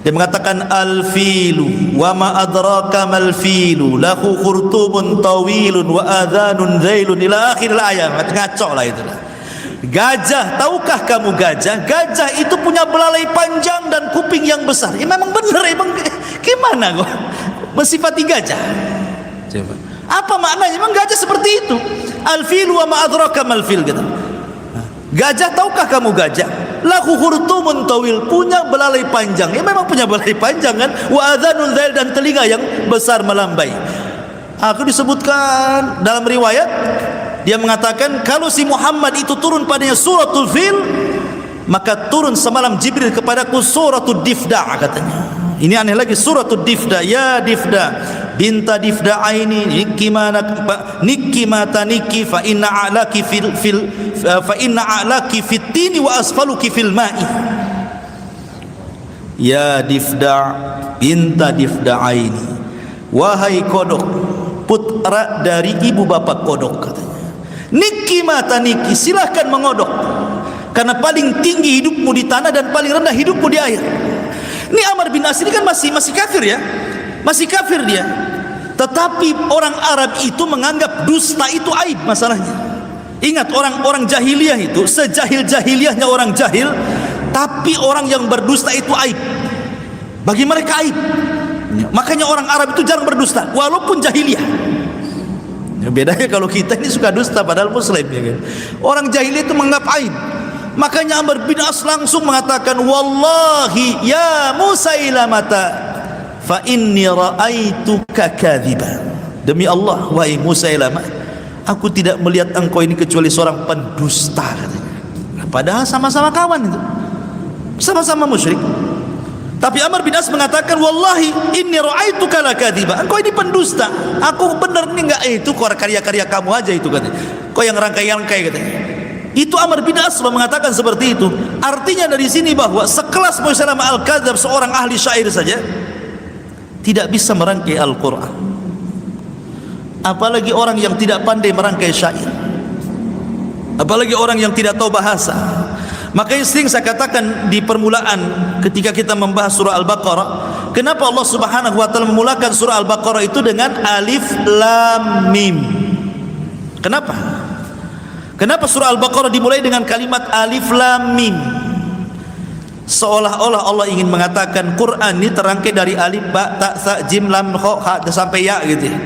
Dia mengatakan, al-filu wa ma adraka mal filu lahu khurtumun tawilun wa adhanun dhailun ila akhir ayat. Ngaco lah itu. Gajah, tahukah kamu gajah? Gajah itu punya belalai panjang dan kuping yang besar. Ya, memang benar, emang gimana kok mensifati gajah? Coba. Apa maknanya? Memang gajah seperti itu. Al-filu wa ma adraka mal fil, gitu. Gajah, tahukah kamu gajah? Lahu khurtumun tawil, punya belalai panjang. Ya memang punya belalai panjang kan. Wa adhanun dhail, dan telinga yang besar melambai. Aku disebutkan dalam riwayat, dia mengatakan kalau si Muhammad itu turun padanya suratul Fil, maka turun semalam Jibril kepadaku suratul Difda, katanya. Ini aneh lagi, suratul Difda. Ya Difda, binta difda'aini nikki mata nikki fa inna a'laki fit tini wa asfaluki fil ma'i. Ya difda' binta difda'aini, wahai kodok, putra dari ibu bapa kodok, katanya. Nikki mata nikki, silahkan mengodok, karena paling tinggi hidupmu di tanah dan paling rendah hidupmu di air. Ini Amr bin As ini kan masih kafir ya, masih kafir dia. Tetapi orang Arab itu menganggap dusta itu aib masalahnya. Ingat, orang jahiliyah itu, sejahil-jahiliyahnya orang jahil, tapi orang yang berdusta itu aib. Bagi mereka aib. Makanya orang Arab itu jarang berdusta walaupun jahiliyah. Bedanya kalau kita ini suka dusta padahal muslim, ya kan? Orang jahiliyah itu menganggap aib. Makanya Amr bin As langsung mengatakan, wallahi ya Musailamata fa inni ra'aituka kadziban. Demi Allah, wahai Musailamah, aku tidak melihat engkau ini kecuali seorang pendusta, katanya. Padahal sama-sama kawan itu, sama-sama musyrik. Tapi Amr bin As mengatakan, wallahi inni ra'aituka lakadziban, engkau ini pendusta. Aku benar ini enggak, itu karya-karya kamu aja itu, katanya. Kau yang rangkai-rangkai, katanya. Itu Amr bin As mengatakan seperti itu. Artinya dari sini bahwa sekelas Musailamah al-Kadzdzab, seorang ahli syair saja, tidak bisa merangkai Al-Quran, apalagi orang yang tidak pandai merangkai syair, apalagi orang yang tidak tahu bahasa. Makanya sering saya katakan di permulaan ketika kita membahas surah Al-Baqarah, kenapa Allah Subhanahu wa taala memulakan surah Al-Baqarah itu dengan alif lam mim? Kenapa? Kenapa surah Al-Baqarah dimulai dengan kalimat alif lam mim? Seolah-olah Allah ingin mengatakan Quran ini terangkai dari alif, ba, ta, sa, jim, lam, kha, ha sampai ya, gitu ya.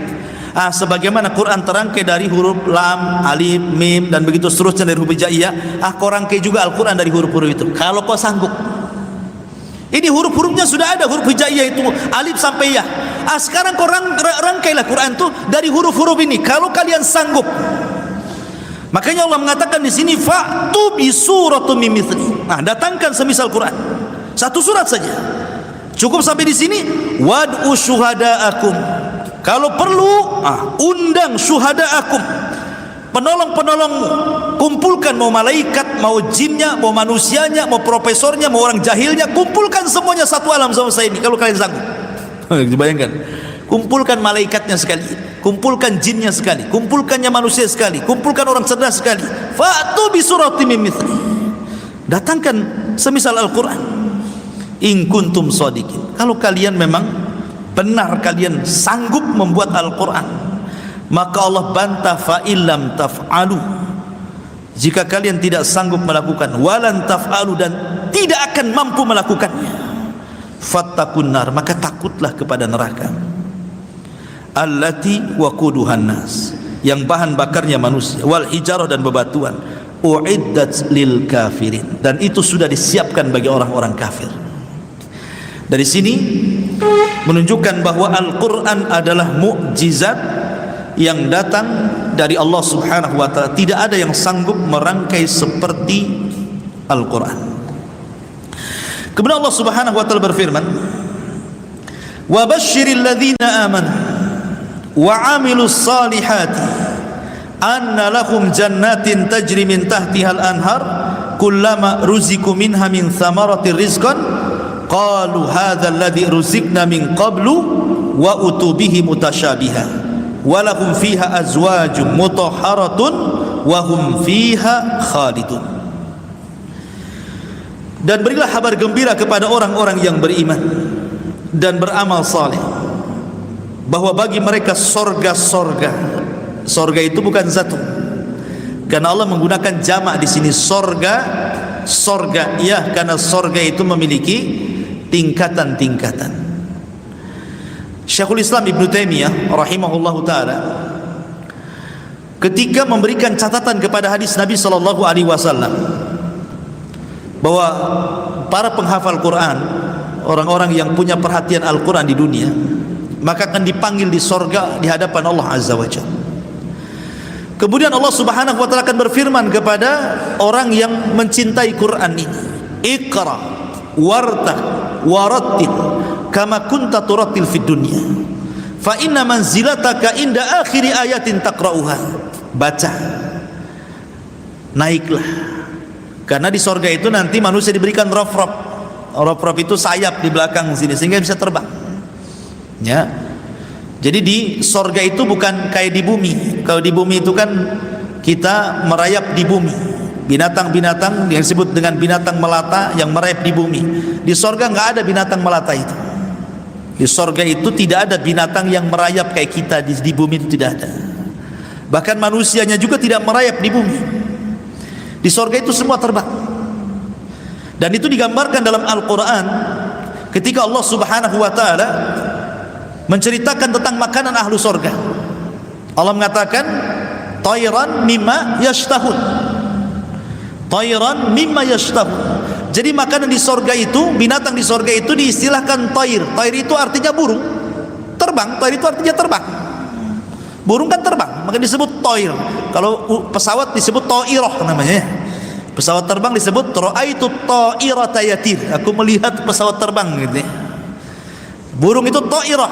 Sebagaimana Quran terangkai dari huruf lam, alif, mim dan begitu seterusnya dari huruf hijaiyah, kau rangkai juga Al-Quran dari huruf-huruf itu kalau kau sanggup. Ini huruf-hurufnya sudah ada, huruf hijaiyah itu alif sampai ya. Sekarang kau rangkailah Quran itu dari huruf-huruf ini kalau kalian sanggup. Makanya Allah mengatakan di sini fa'tu bi suratum min mithli. Datangkan semisal Quran. Satu surat saja. Cukup sampai di sini. Wad'u syuhada'akum. Kalau perlu, undang syuhada'akum. Penolong-penolong, kumpulkan, mau malaikat, mau jinnya, mau manusianya, mau profesornya, mau orang jahilnya, kumpulkan semuanya satu alam sama saya ini kalau kalian sanggup. Bayangkan. Kumpulkan malaikatnya sekali, kumpulkan jinnya sekali, kumpulkannya manusia sekali, kumpulkan orang cerdas sekali. Fa'tu bi suratin min mithli. Datangkan semisal Al-Quran. In kuntum shadiqin. Kalau kalian memang benar, kalian sanggup membuat Al-Quran, maka Allah bantah fa illam taf'alu. Jika kalian tidak sanggup melakukan, walan taf'alu, dan tidak akan mampu melakukannya, fattaqun nar, maka takutlah kepada neraka. Allati waquduhan nas, yang bahan bakarnya manusia, wal hijarah, dan bebatuan, uiddat lil kafirin, dan itu sudah disiapkan bagi orang-orang kafir. Dari sini menunjukkan bahwa Al-Quran adalah mukjizat yang datang dari Allah Subhanahu wa taala. Tidak ada yang sanggup merangkai seperti Al-Quran. Kemudian Allah Subhanahu wa taala berfirman, wa basyiril ladzina amanu wa 'amilus salihati anna lahum jannatin tajri min tahtihal anhar kullama ruziqu minha min thamaratir rizqan qalu hadzal ladzi ruziqna min qablu wa utubihi mutasyabiha wa lahum fiha azwajun mutahharatun wa hum fiha khalidun. Dan berilah kabar gembira kepada orang-orang yang beriman dan beramal saleh bahwa bagi mereka sorga-sorga. Sorga itu bukan satu, karena Allah menggunakan jamak di sini. Sorga, ya, karena sorga itu memiliki tingkatan-tingkatan. Syekhul Islam Ibnu Taimiyah rahimahullahu taala ketika memberikan catatan kepada hadis Nabi sallallahu alaihi wasallam bahwa para penghafal Quran, orang-orang yang punya perhatian Al-Quran di dunia, maka akan dipanggil di sorga di hadapan Allah Azza wa Jalla. Kemudian Allah Subhanahu wa taala akan berfirman kepada orang yang mencintai Quran ini, Iqra wartaq warattil kama kunta turattil fid dunya fa inna manzilataka inda akhiri ayatin taqra'uha. Baca, naiklah, karena di sorga itu nanti manusia diberikan raf-raf. Raf-raf itu sayap di belakang sini sehingga bisa terbang, ya. Jadi di sorga itu bukan kayak di bumi. Kalau di bumi itu kan kita merayap di bumi, binatang-binatang yang disebut dengan binatang melata yang merayap di bumi. Di sorga nggak ada binatang melata itu. Di sorga itu tidak ada binatang yang merayap kayak kita di bumi, itu tidak ada. Bahkan manusianya juga tidak merayap di bumi. Di sorga itu semua terbang. Dan itu digambarkan dalam Al-Quran ketika Allah Subhanahu wa ta'ala menceritakan tentang makanan ahlu sorga. Allah mengatakan tayran mimma yashtahun, tayran mimma yashtahun. Jadi makanan di sorga itu, binatang di sorga itu diistilahkan tayr. Tayr itu artinya burung, terbang. Tayr itu artinya terbang. Burung kan terbang, maka disebut tayr. Kalau pesawat disebut tairah namanya. Pesawat terbang disebut ra'aitu ta'irata yatir. Aku melihat pesawat terbang gitu ya. Burung itu ta'irah,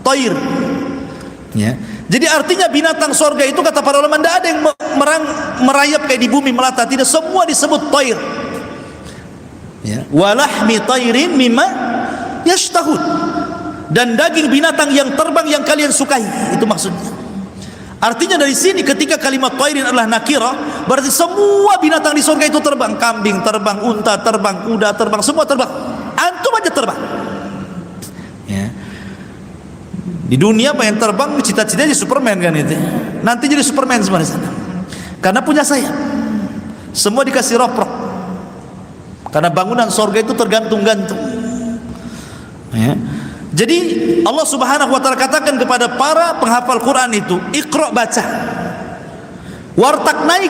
tayr, ya. Jadi artinya binatang sorga itu kata para ulama tidak ada yang merayap kayak di bumi melata, tidak, semua disebut tayr, ya. Walahmi tayrin mimma yashtahun, dan daging binatang yang terbang yang kalian sukai, itu maksudnya. Artinya dari sini ketika kalimat tayrin adalah nakirah, berarti semua binatang di sorga itu terbang. Kambing terbang, unta terbang, kuda terbang, semua terbang. Antum aja terbang, ya. Di dunia pengen terbang, cita-citanya jadi Superman kan itu. Nanti jadi Superman semua di sana. Karena punya sayap. Semua dikasih rop-rop. Karena bangunan sorga itu tergantung-gantung, ya. Jadi Allah Subhanahu wa ta'ala katakan kepada para penghafal Quran itu, Iqra, baca. Wartak, naik.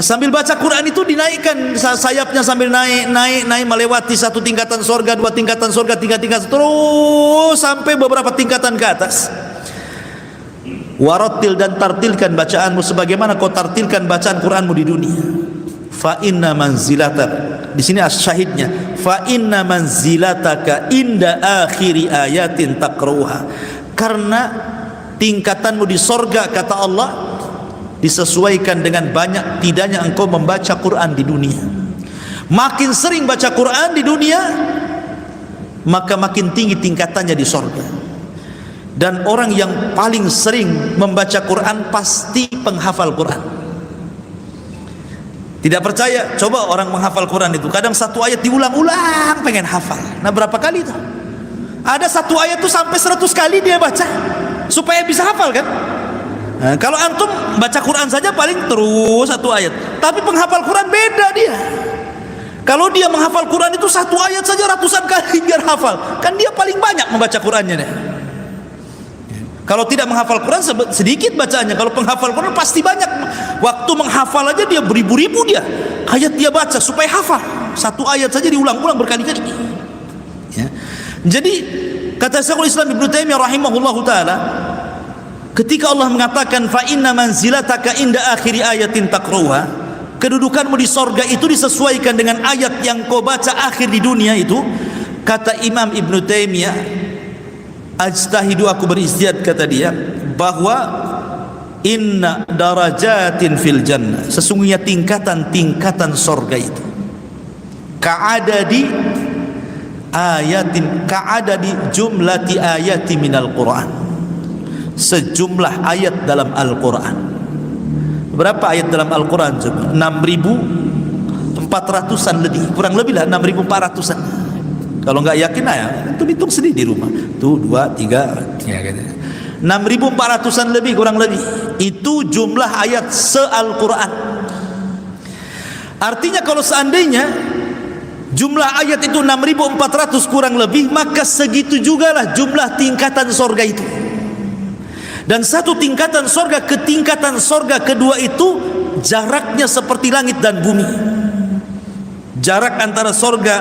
Sambil baca Quran itu dinaikkan sayapnya, sambil naik melewati satu tingkatan sorga, dua tingkatan sorga, tiga tingkatan, terus sampai beberapa tingkatan ke atas. Warattil, dan tartilkan bacaanmu sebagaimana kau tartilkan bacaan Quranmu di dunia. Fa inna manzilataka, di sini syahidnya, fa inna manzilataka inda akhiri ayatin taqra'uha, karena tingkatanmu di sorga kata Allah disesuaikan dengan banyak tidaknya engkau membaca Quran di dunia. Makin sering baca Quran di dunia, maka makin tinggi tingkatannya di sorga. Dan orang yang paling sering membaca Quran pasti penghafal Quran. Tidak percaya? Coba orang menghafal Quran itu, kadang satu ayat diulang-ulang pengen hafal. Nah, berapa kali itu? Ada satu ayat itu sampai 100 kali dia baca supaya bisa hafal kan? Nah, kalau antum baca Quran saja paling terus satu ayat, tapi penghafal Quran beda dia. Kalau dia menghafal Quran itu satu ayat saja ratusan kali biar hafal, kan dia paling banyak membaca Qurannya deh. Kalau tidak menghafal Quran sedikit bacaannya. Kalau penghafal Quran pasti banyak. Waktu menghafal aja dia beribu-ribu dia ayat dia baca supaya hafal. Satu ayat saja diulang-ulang berkali-kali, ya. Jadi kata Syekhul Islam Ibnu Taimiyah rahimahullahu taala, ketika Allah mengatakan fa inna manzilataka inda akhiri ayatin taqra'uha, kedudukanmu di sorga itu disesuaikan dengan ayat yang kau baca akhir di dunia itu. Kata Imam Ibnu Taimiyah, ajtahidu, aku beristihad, kata dia, bahwa inna darajatin fil jannah, sesungguhnya tingkatan-tingkatan sorga itu ka'adadi ayatin, ka'adadi jumlati ayati minal Quran, sejumlah ayat dalam Al-Quran. Berapa ayat dalam Al-Quran? 6.400-an lebih, kurang lebih lah 6.400-an. Kalau nggak yakin ya, itu hitung sendiri di rumah. Tuh 2, 3, ya gitu. 6.400-an lebih, kurang lebih. Itu jumlah ayat se-Al-Quran. Artinya kalau seandainya jumlah ayat itu 6.400 kurang lebih, maka segitu jugalah jumlah tingkatan sorga itu. Dan satu tingkatan sorga ke tingkatan sorga kedua itu jaraknya seperti langit dan bumi. Jarak antara sorga,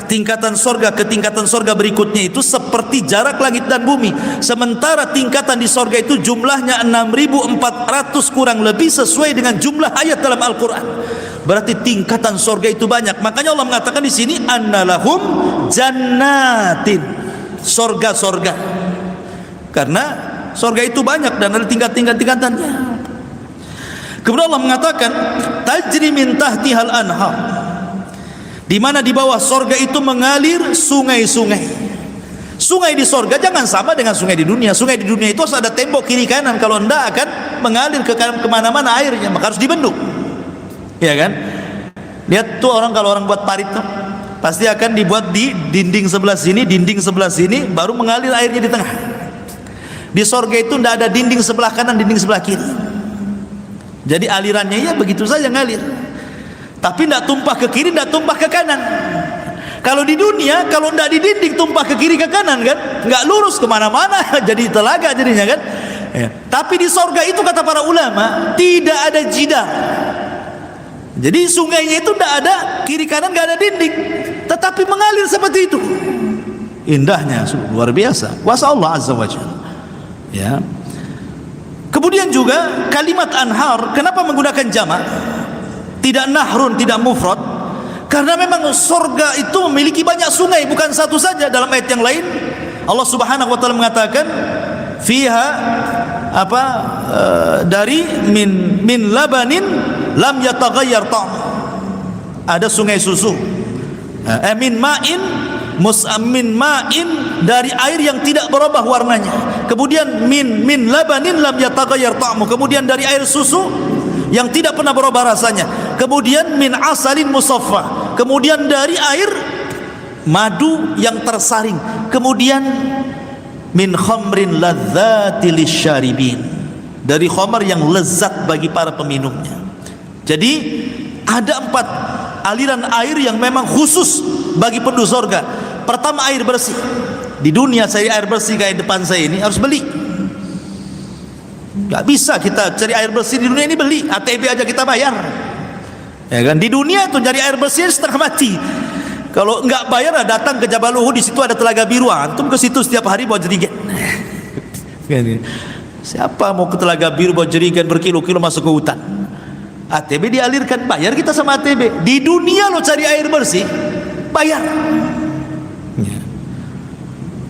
tingkatan sorga ke tingkatan sorga berikutnya itu seperti jarak langit dan bumi. Sementara tingkatan di sorga itu jumlahnya 6.400 kurang lebih, sesuai dengan jumlah ayat dalam Al-Quran. Berarti tingkatan sorga itu banyak. Makanya Allah mengatakan di sini annalahum jannatin sorga-sorga. Karena sorga itu banyak dan ada tingkatannya. Kemudian Allah mengatakan tajri min tahtihal anhar, di mana di bawah sorga itu mengalir sungai-sungai. Sungai di sorga jangan sama dengan sungai di dunia. Sungai di dunia itu harus ada tembok kiri kanan, kalau enggak akan mengalir kemana-mana airnya, maka harus dibendung, ya kan? Lihat tuh kalau orang buat parit tuh, pasti akan dibuat di dinding sebelah sini, dinding sebelah sini, baru mengalir airnya di tengah. Di sorga itu enggak ada dinding sebelah kanan, dinding sebelah kiri. Jadi alirannya ya begitu saja ngalir, tapi enggak tumpah ke kiri, enggak tumpah ke kanan. Kalau di dunia, kalau tidak didinding tumpah ke kiri ke kanan kan, nggak lurus kemana-mana, jadi telaga jadinya kan. Ya. Tapi di sorga itu kata para ulama tidak ada jidar. Jadi sungainya itu tidak ada kiri kanan, nggak ada dinding, tetapi mengalir seperti itu. Indahnya luar biasa, kuasa Allah Azza wa Jalla. Ya. Kemudian juga kalimat anhar, kenapa menggunakan jamak? Tidak nahrun, tidak mufrad. Karena memang surga itu memiliki banyak sungai, bukan satu saja. Dalam ayat yang lain Allah Subhanahu wa taala mengatakan fiha dari min labanin lam yataghayyar ta'm. Ada sungai susu. Min ma'in dari air yang tidak berubah warnanya. Kemudian min labanin lam yataghayyar ta'mu. Kemudian dari air susu yang tidak pernah berubah rasanya. Kemudian min asalin musaffa, kemudian dari air madu yang tersaring, kemudian min khamrin ladzati lisyaribin, dari khamar yang lezat bagi para peminumnya. Jadi ada 4 aliran air yang memang khusus bagi penduduk surga. Pertama, air bersih. Di dunia cari air bersih kayak depan saya ini harus beli. Gak bisa kita cari air bersih di dunia ini beli, ATB aja kita bayar, ya kan? Di dunia tuh cari air bersih setengah mati. Kalau nggak bayar, datang ke Jabal Uhud, di situ ada telaga biru, antum ke situ setiap hari bawa jerigen. Siapa mau ke telaga biru bawa jerigen berkilo-kilo masuk ke hutan? ATB dialirkan, bayar kita sama ATB. Di dunia lo cari air bersih bayar.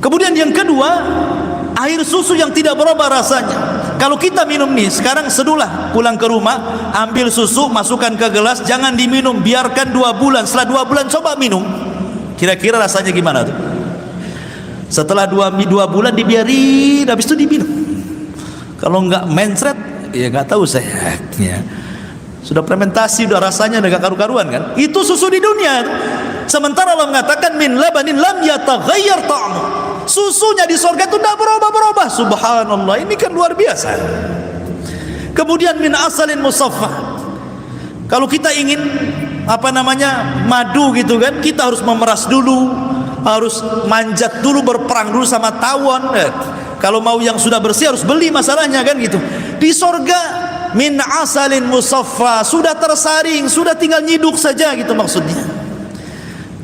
Kemudian yang kedua, air susu yang tidak berubah rasanya. Kalau kita minum nih, sekarang sedulah pulang ke rumah, ambil susu, masukkan ke gelas, jangan diminum, biarkan 2 bulan. Setelah 2 bulan coba minum, kira-kira rasanya gimana tuh? Setelah 2 bulan dibiarin, habis itu diminum. Kalau enggak mencret, ya enggak tahu saya. Ya. Sudah fermentasi, sudah rasanya enggak karu-karuan kan? Itu susu di dunia. Sementara Allah mengatakan min labanin lam yataghayyar ta'mu. Susunya di surga itu tidak berubah-berubah. Subhanallah, ini kan luar biasa. Kemudian min asalin musaffa. Kalau kita ingin madu gitu kan, kita harus memeras dulu, harus manjat dulu, berperang dulu sama tawon. Kalau mau yang sudah bersih harus beli, masalahnya kan gitu. Di surga min asalin musaffa, sudah tersaring, sudah tinggal nyiduk saja gitu maksudnya.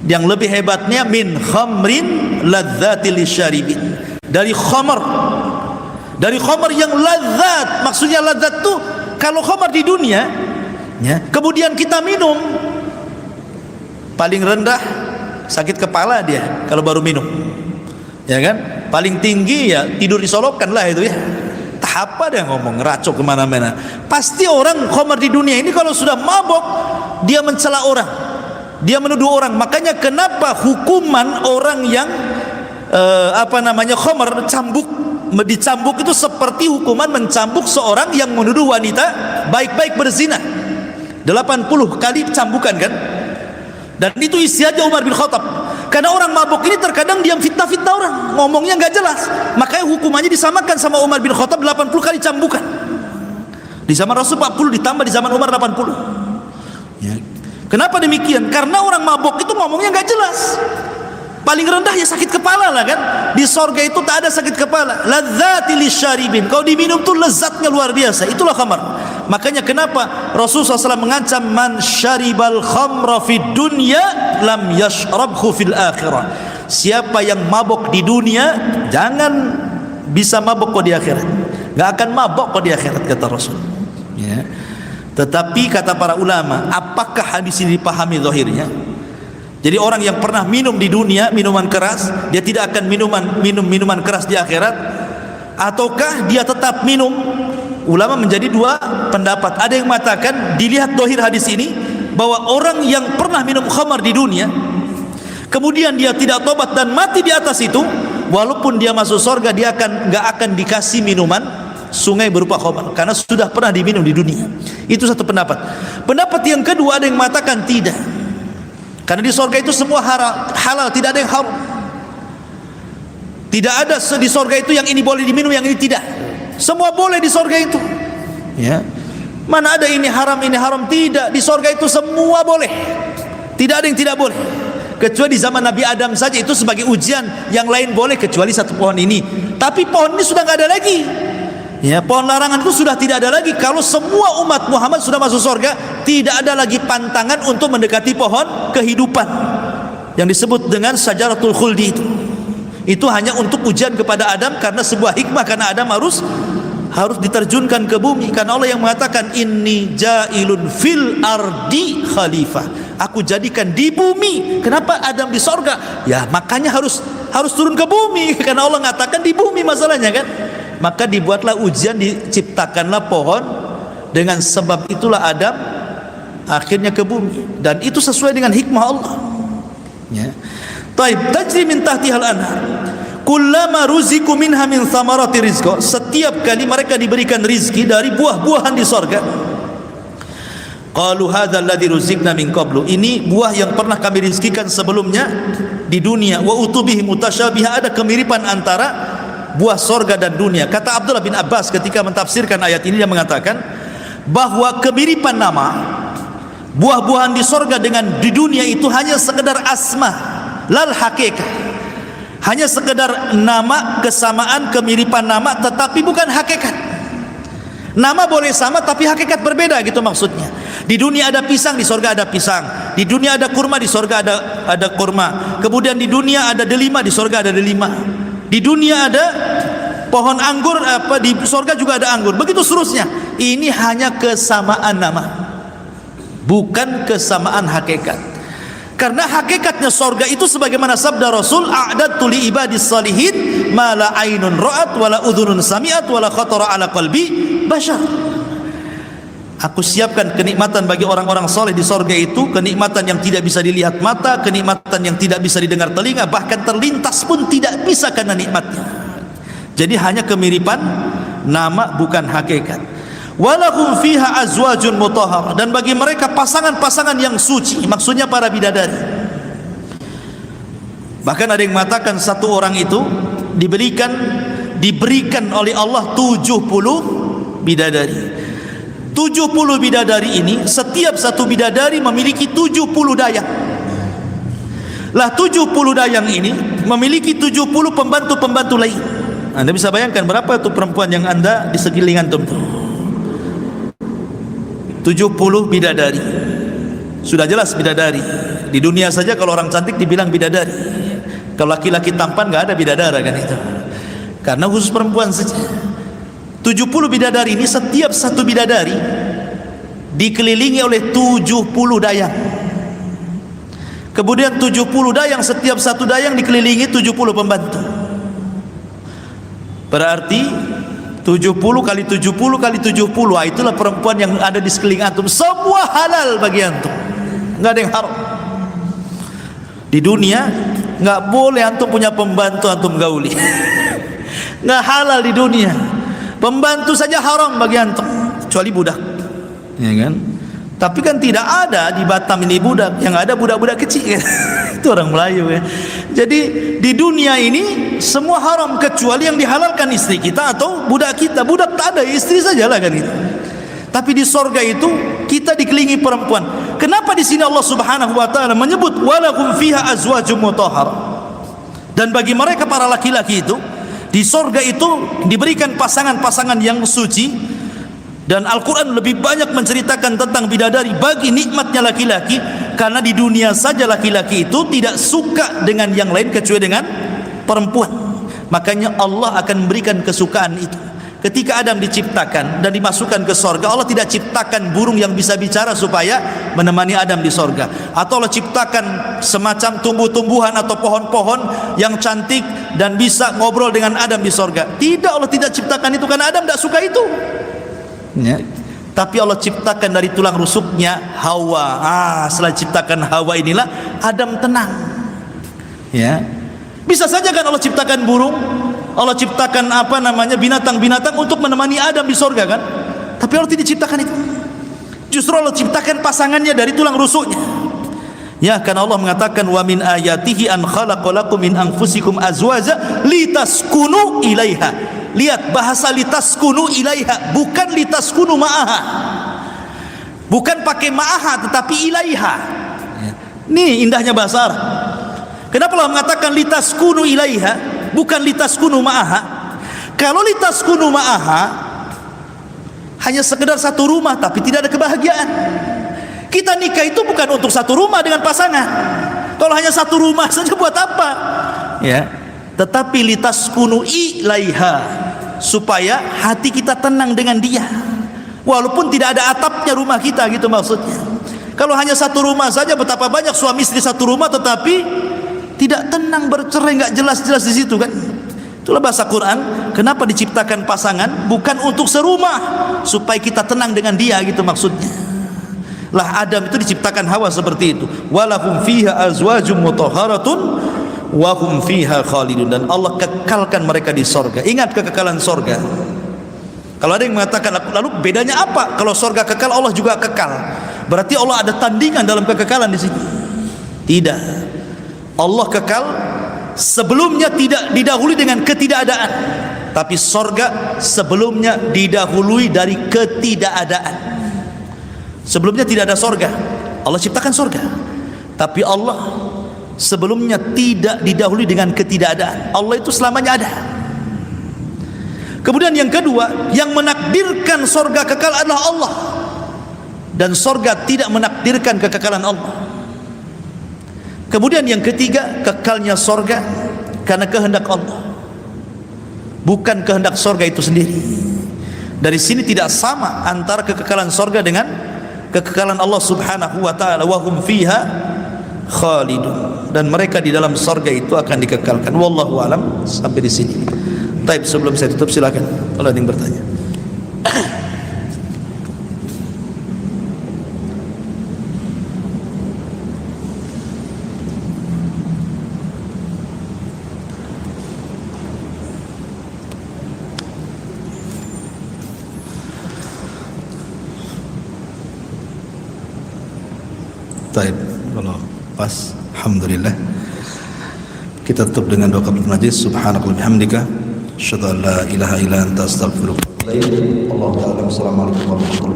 Yang lebih hebatnya min khamrin ladzati lisyaribin, dari khamar yang lezat. Maksudnya lezat tuh kalau khamar di dunia ya, kemudian kita minum, paling rendah sakit kepala dia kalau baru minum, ya kan? Paling tinggi ya tidur disolokan lah itu ya. Apa dia ngomong ngeracok kemana-mana. Pasti orang khamar di dunia ini kalau sudah mabok dia mencela orang, dia menuduh orang. Makanya kenapa hukuman orang yang khamar dicambuk itu seperti hukuman mencambuk seorang yang menuduh wanita baik-baik berzina. 80 kali cambukan kan? Dan itu isi aja Umar bin Khattab. Karena orang mabuk ini terkadang diam fitnah-fitnah orang, ngomongnya nggak jelas. Makanya hukumannya disamakan sama Umar bin Khattab 80 kali cambukan. Di zaman Rasul 40, ditambah di zaman Umar 80. Ya. Kenapa demikian? Karena orang mabuk itu ngomongnya nggak jelas. Paling rendah ya sakit kepala lah kan. Di sorga itu tak ada sakit kepala. Ladzati lisyaribin. Kalau diminum tuh lezatnya luar biasa. Itulah khamar. Makanya kenapa Rasulullah SAW mengancam man syaribal khamra fid dunya lam yashrabhu fil akhirah. Siapa yang mabok di dunia jangan bisa mabok kok di akhirat. Gak akan mabok kok di akhirat, kata Rasul. Ya. Tetapi kata para ulama, apakah hadis ini dipahami zahirnya? Jadi orang yang pernah minum di dunia minuman keras, dia tidak akan minum minuman keras di akhirat, ataukah dia tetap minum? Ulama menjadi dua pendapat. Ada yang mengatakan, dilihat dohir hadis ini, bahwa orang yang pernah minum khamar di dunia, kemudian dia tidak tobat dan mati di atas itu, walaupun dia masuk surga, dia nggak akan dikasih minuman sungai berupa khamar, karena sudah pernah diminum di dunia. Itu satu pendapat. Pendapat yang kedua, ada yang mengatakan tidak, karena di surga itu semua halal, tidak ada yang haram. Tidak ada di surga itu yang ini boleh diminum, yang ini tidak. Semua boleh di surga itu. Ya. Mana ada ini haram, ini haram? Tidak. Di surga itu semua boleh. Tidak ada yang tidak boleh. Kecuali di zaman Nabi Adam saja, itu sebagai ujian. Yang lain boleh kecuali satu pohon ini. Tapi pohon ini sudah tidak ada lagi. Ya, pohon larangan itu sudah tidak ada lagi. Kalau semua umat Muhammad sudah masuk surga, tidak ada lagi pantangan untuk mendekati pohon kehidupan yang disebut dengan syajaratul khuldi itu. Itu hanya untuk ujian kepada Adam, karena sebuah hikmah, karena Adam harus diterjunkan ke bumi, karena Allah yang mengatakan inni ja'ilun fil ardi khalifah, aku jadikan di bumi. Kenapa Adam di sorga? Ya makanya harus turun ke bumi, karena Allah mengatakan di bumi masalahnya kan. Maka dibuatlah ujian, diciptakanlah pohon, dengan sebab itulah Adam akhirnya ke bumi, dan itu sesuai dengan hikmah Allah. Ya. Taib tajri min tahtihal anhar kullama ruziku minha min thamarati rizqa, setiap kali mereka diberikan rizki dari buah-buahan di sorga. Qalu hadzal ladzi ruzikna min qablu, ini buah yang pernah kami rizkikan sebelumnya di dunia. Wa utubihi mutasyabiha, ada kemiripan antara buah sorga dan dunia. Kata Abdullah bin Abbas ketika mentafsirkan ayat ini, dia mengatakan bahwa kemiripan nama buah-buahan di sorga dengan di dunia itu hanya sekedar asma, lal hakikat, hanya sekedar nama, kesamaan, kemiripan nama, tetapi bukan hakikat. Nama boleh sama tapi hakikat berbeda, gitu maksudnya. Di dunia ada pisang, di sorga ada pisang. Di dunia ada kurma, di sorga ada kurma. Kemudian di dunia ada delima, di sorga ada delima. Di dunia ada pohon anggur, di sorga juga ada anggur. Begitu seterusnya. Ini hanya kesamaan nama, bukan kesamaan hakikat. Karena hakikatnya sorga itu sebagaimana sabda Rasul, a'dadtu li ibadis salihin ma la ainun ra'at wa la udhunun sami'at wa la khatara ala qalbi bashar. Aku siapkan kenikmatan bagi orang-orang soleh di sorga itu, kenikmatan yang tidak bisa dilihat mata, kenikmatan yang tidak bisa didengar telinga, bahkan terlintas pun tidak bisa karena nikmatnya. Jadi hanya kemiripan nama, bukan hakikat. Walahum fiha azwajun mutahhar, dan bagi mereka pasangan-pasangan yang suci, maksudnya para bidadari. Bahkan ada yang mengatakan satu orang itu diberikan oleh Allah 70 bidadari. 70 bidadari ini, setiap satu bidadari memiliki 70 dayang. Lah 70 dayang ini memiliki 70 pembantu-pembantu lain. Anda bisa bayangkan berapa itu perempuan yang Anda di sekeliling antum itu? 70 bidadari. Sudah jelas bidadari. Di dunia saja kalau orang cantik dibilang bidadari. Kalau laki-laki tampan nggak ada bidadara kan itu. Karena khusus perempuan saja. 70 bidadari ini, setiap satu bidadari dikelilingi oleh 70 dayang. Kemudian 70 dayang, setiap satu dayang dikelilingi 70 pembantu. Berarti 70 kali 70 kali 70, itulah perempuan yang ada di sekeliling antum. Semua halal bagi antum, nggak ada yang haram. Di dunia nggak boleh antum punya pembantu antum gauli. Nggak halal di dunia. Pembantu saja haram bagi antum, kecuali budak, ya kan? Tapi kan tidak ada di Batam ini budak, yang ada budak-budak kecil kan? Itu orang Melayu ya. Jadi di dunia ini semua haram kecuali yang dihalalkan istri kita atau budak kita. Budak tak ada, istri sajalah kan itu. Tapi di sorga itu kita dikelilingi perempuan. Kenapa di sini Allah Subhanahu wa taala menyebut walahum fiha azwajum mutahhar? Dan bagi mereka para laki-laki itu di sorga itu diberikan pasangan-pasangan yang suci. Dan Al-Quran lebih banyak menceritakan tentang bidadari bagi nikmatnya laki-laki, karena di dunia saja laki-laki itu tidak suka dengan yang lain kecuali dengan perempuan. Makanya Allah akan memberikan kesukaan itu. ketika Adam diciptakan dan dimasukkan ke sorga, Allah tidak ciptakan burung yang bisa bicara supaya menemani Adam di sorga, atau Allah ciptakan semacam tumbuh-tumbuhan atau pohon-pohon yang cantik dan bisa ngobrol dengan Adam di sorga. Tidak, Allah tidak ciptakan itu karena Adam tidak suka itu ya. Tapi Allah ciptakan dari tulang rusuknya Hawa. Setelah ciptakan Hawa inilah Adam tenang ya. Bisa saja kan Allah ciptakan burung, Allah ciptakan binatang-binatang untuk menemani Adam di sorga kan. Tapi Allah tidak ciptakan itu. Justru Allah ciptakan pasangannya dari tulang rusuknya ya, karena Allah mengatakan wa min ayatihi an khalaqalakum min anfusikum azwaja litaskunu ilaiha. Lihat bahasa litaskunu ilaiha, bukan litaskunu ma'aha, bukan pakai ma'aha tetapi ilaiha. Nih indahnya bahasa Arab. Kenapa Allah mengatakan litaskunu ilaiha bukan litaskunu ma'aha? Kalau litaskunu ma'aha hanya sekedar satu rumah tapi tidak ada kebahagiaan. Kita nikah itu bukan untuk satu rumah dengan pasangan. Kalau hanya satu rumah saja buat apa ya? Tetapi litaskunu ilaiha, supaya hati kita tenang dengan dia, walaupun tidak ada atapnya rumah kita, gitu maksudnya. Kalau hanya satu rumah saja, betapa banyak suami istri satu rumah tetapi tidak tenang, bercerai, nggak jelas-jelas di situ kan. Itulah bahasa Quran, kenapa diciptakan pasangan bukan untuk serumah, supaya kita tenang dengan dia, gitu maksudnya. Lah Adam itu diciptakan Hawa seperti itu. Walahum fiha azwajum mutahharatun wa hum fiha khalidun, dan Allah kekalkan mereka di sorga. Ingat kekekalan sorga. Kalau ada yang mengatakan lalu bedanya apa? Kalau sorga kekal, Allah juga kekal, berarti Allah ada tandingan dalam kekekalan di sini? Tidak. Allah kekal, sebelumnya tidak didahului dengan ketidakadaan, tapi sorga sebelumnya didahului dari ketidakadaan. Sebelumnya tidak ada sorga, Allah ciptakan sorga, tapi Allah sebelumnya tidak didahului dengan ketidakadaan. Allah itu selamanya ada. Kemudian yang kedua, yang menakdirkan sorga kekal adalah Allah, dan sorga tidak menakdirkan kekekalan Allah. Kemudian yang ketiga, kekalnya sorga karena kehendak Allah, bukan kehendak sorga itu sendiri. Dari sini tidak sama antara kekekalan sorga dengan kekekalan Allah subhanahu wa ta'ala. Wa hum fiha khalidun, dan mereka di dalam sorga itu akan dikekalkan. Wallahu alam. Sampai di sini. Taib, sebelum saya tutup silakan kalau ada yang bertanya. Taib, kalau pas, alhamdulillah. Kita tutup dengan doa kafaratul majlis. Subhanakallahumma wa bihamdika, asyhadu an la ilaha illa anta, astaghfiruka wa atubu ilaik. Allahu ta'ala. Assalamualaikum warahmatullahi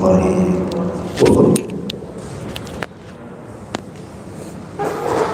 wabarakatuh.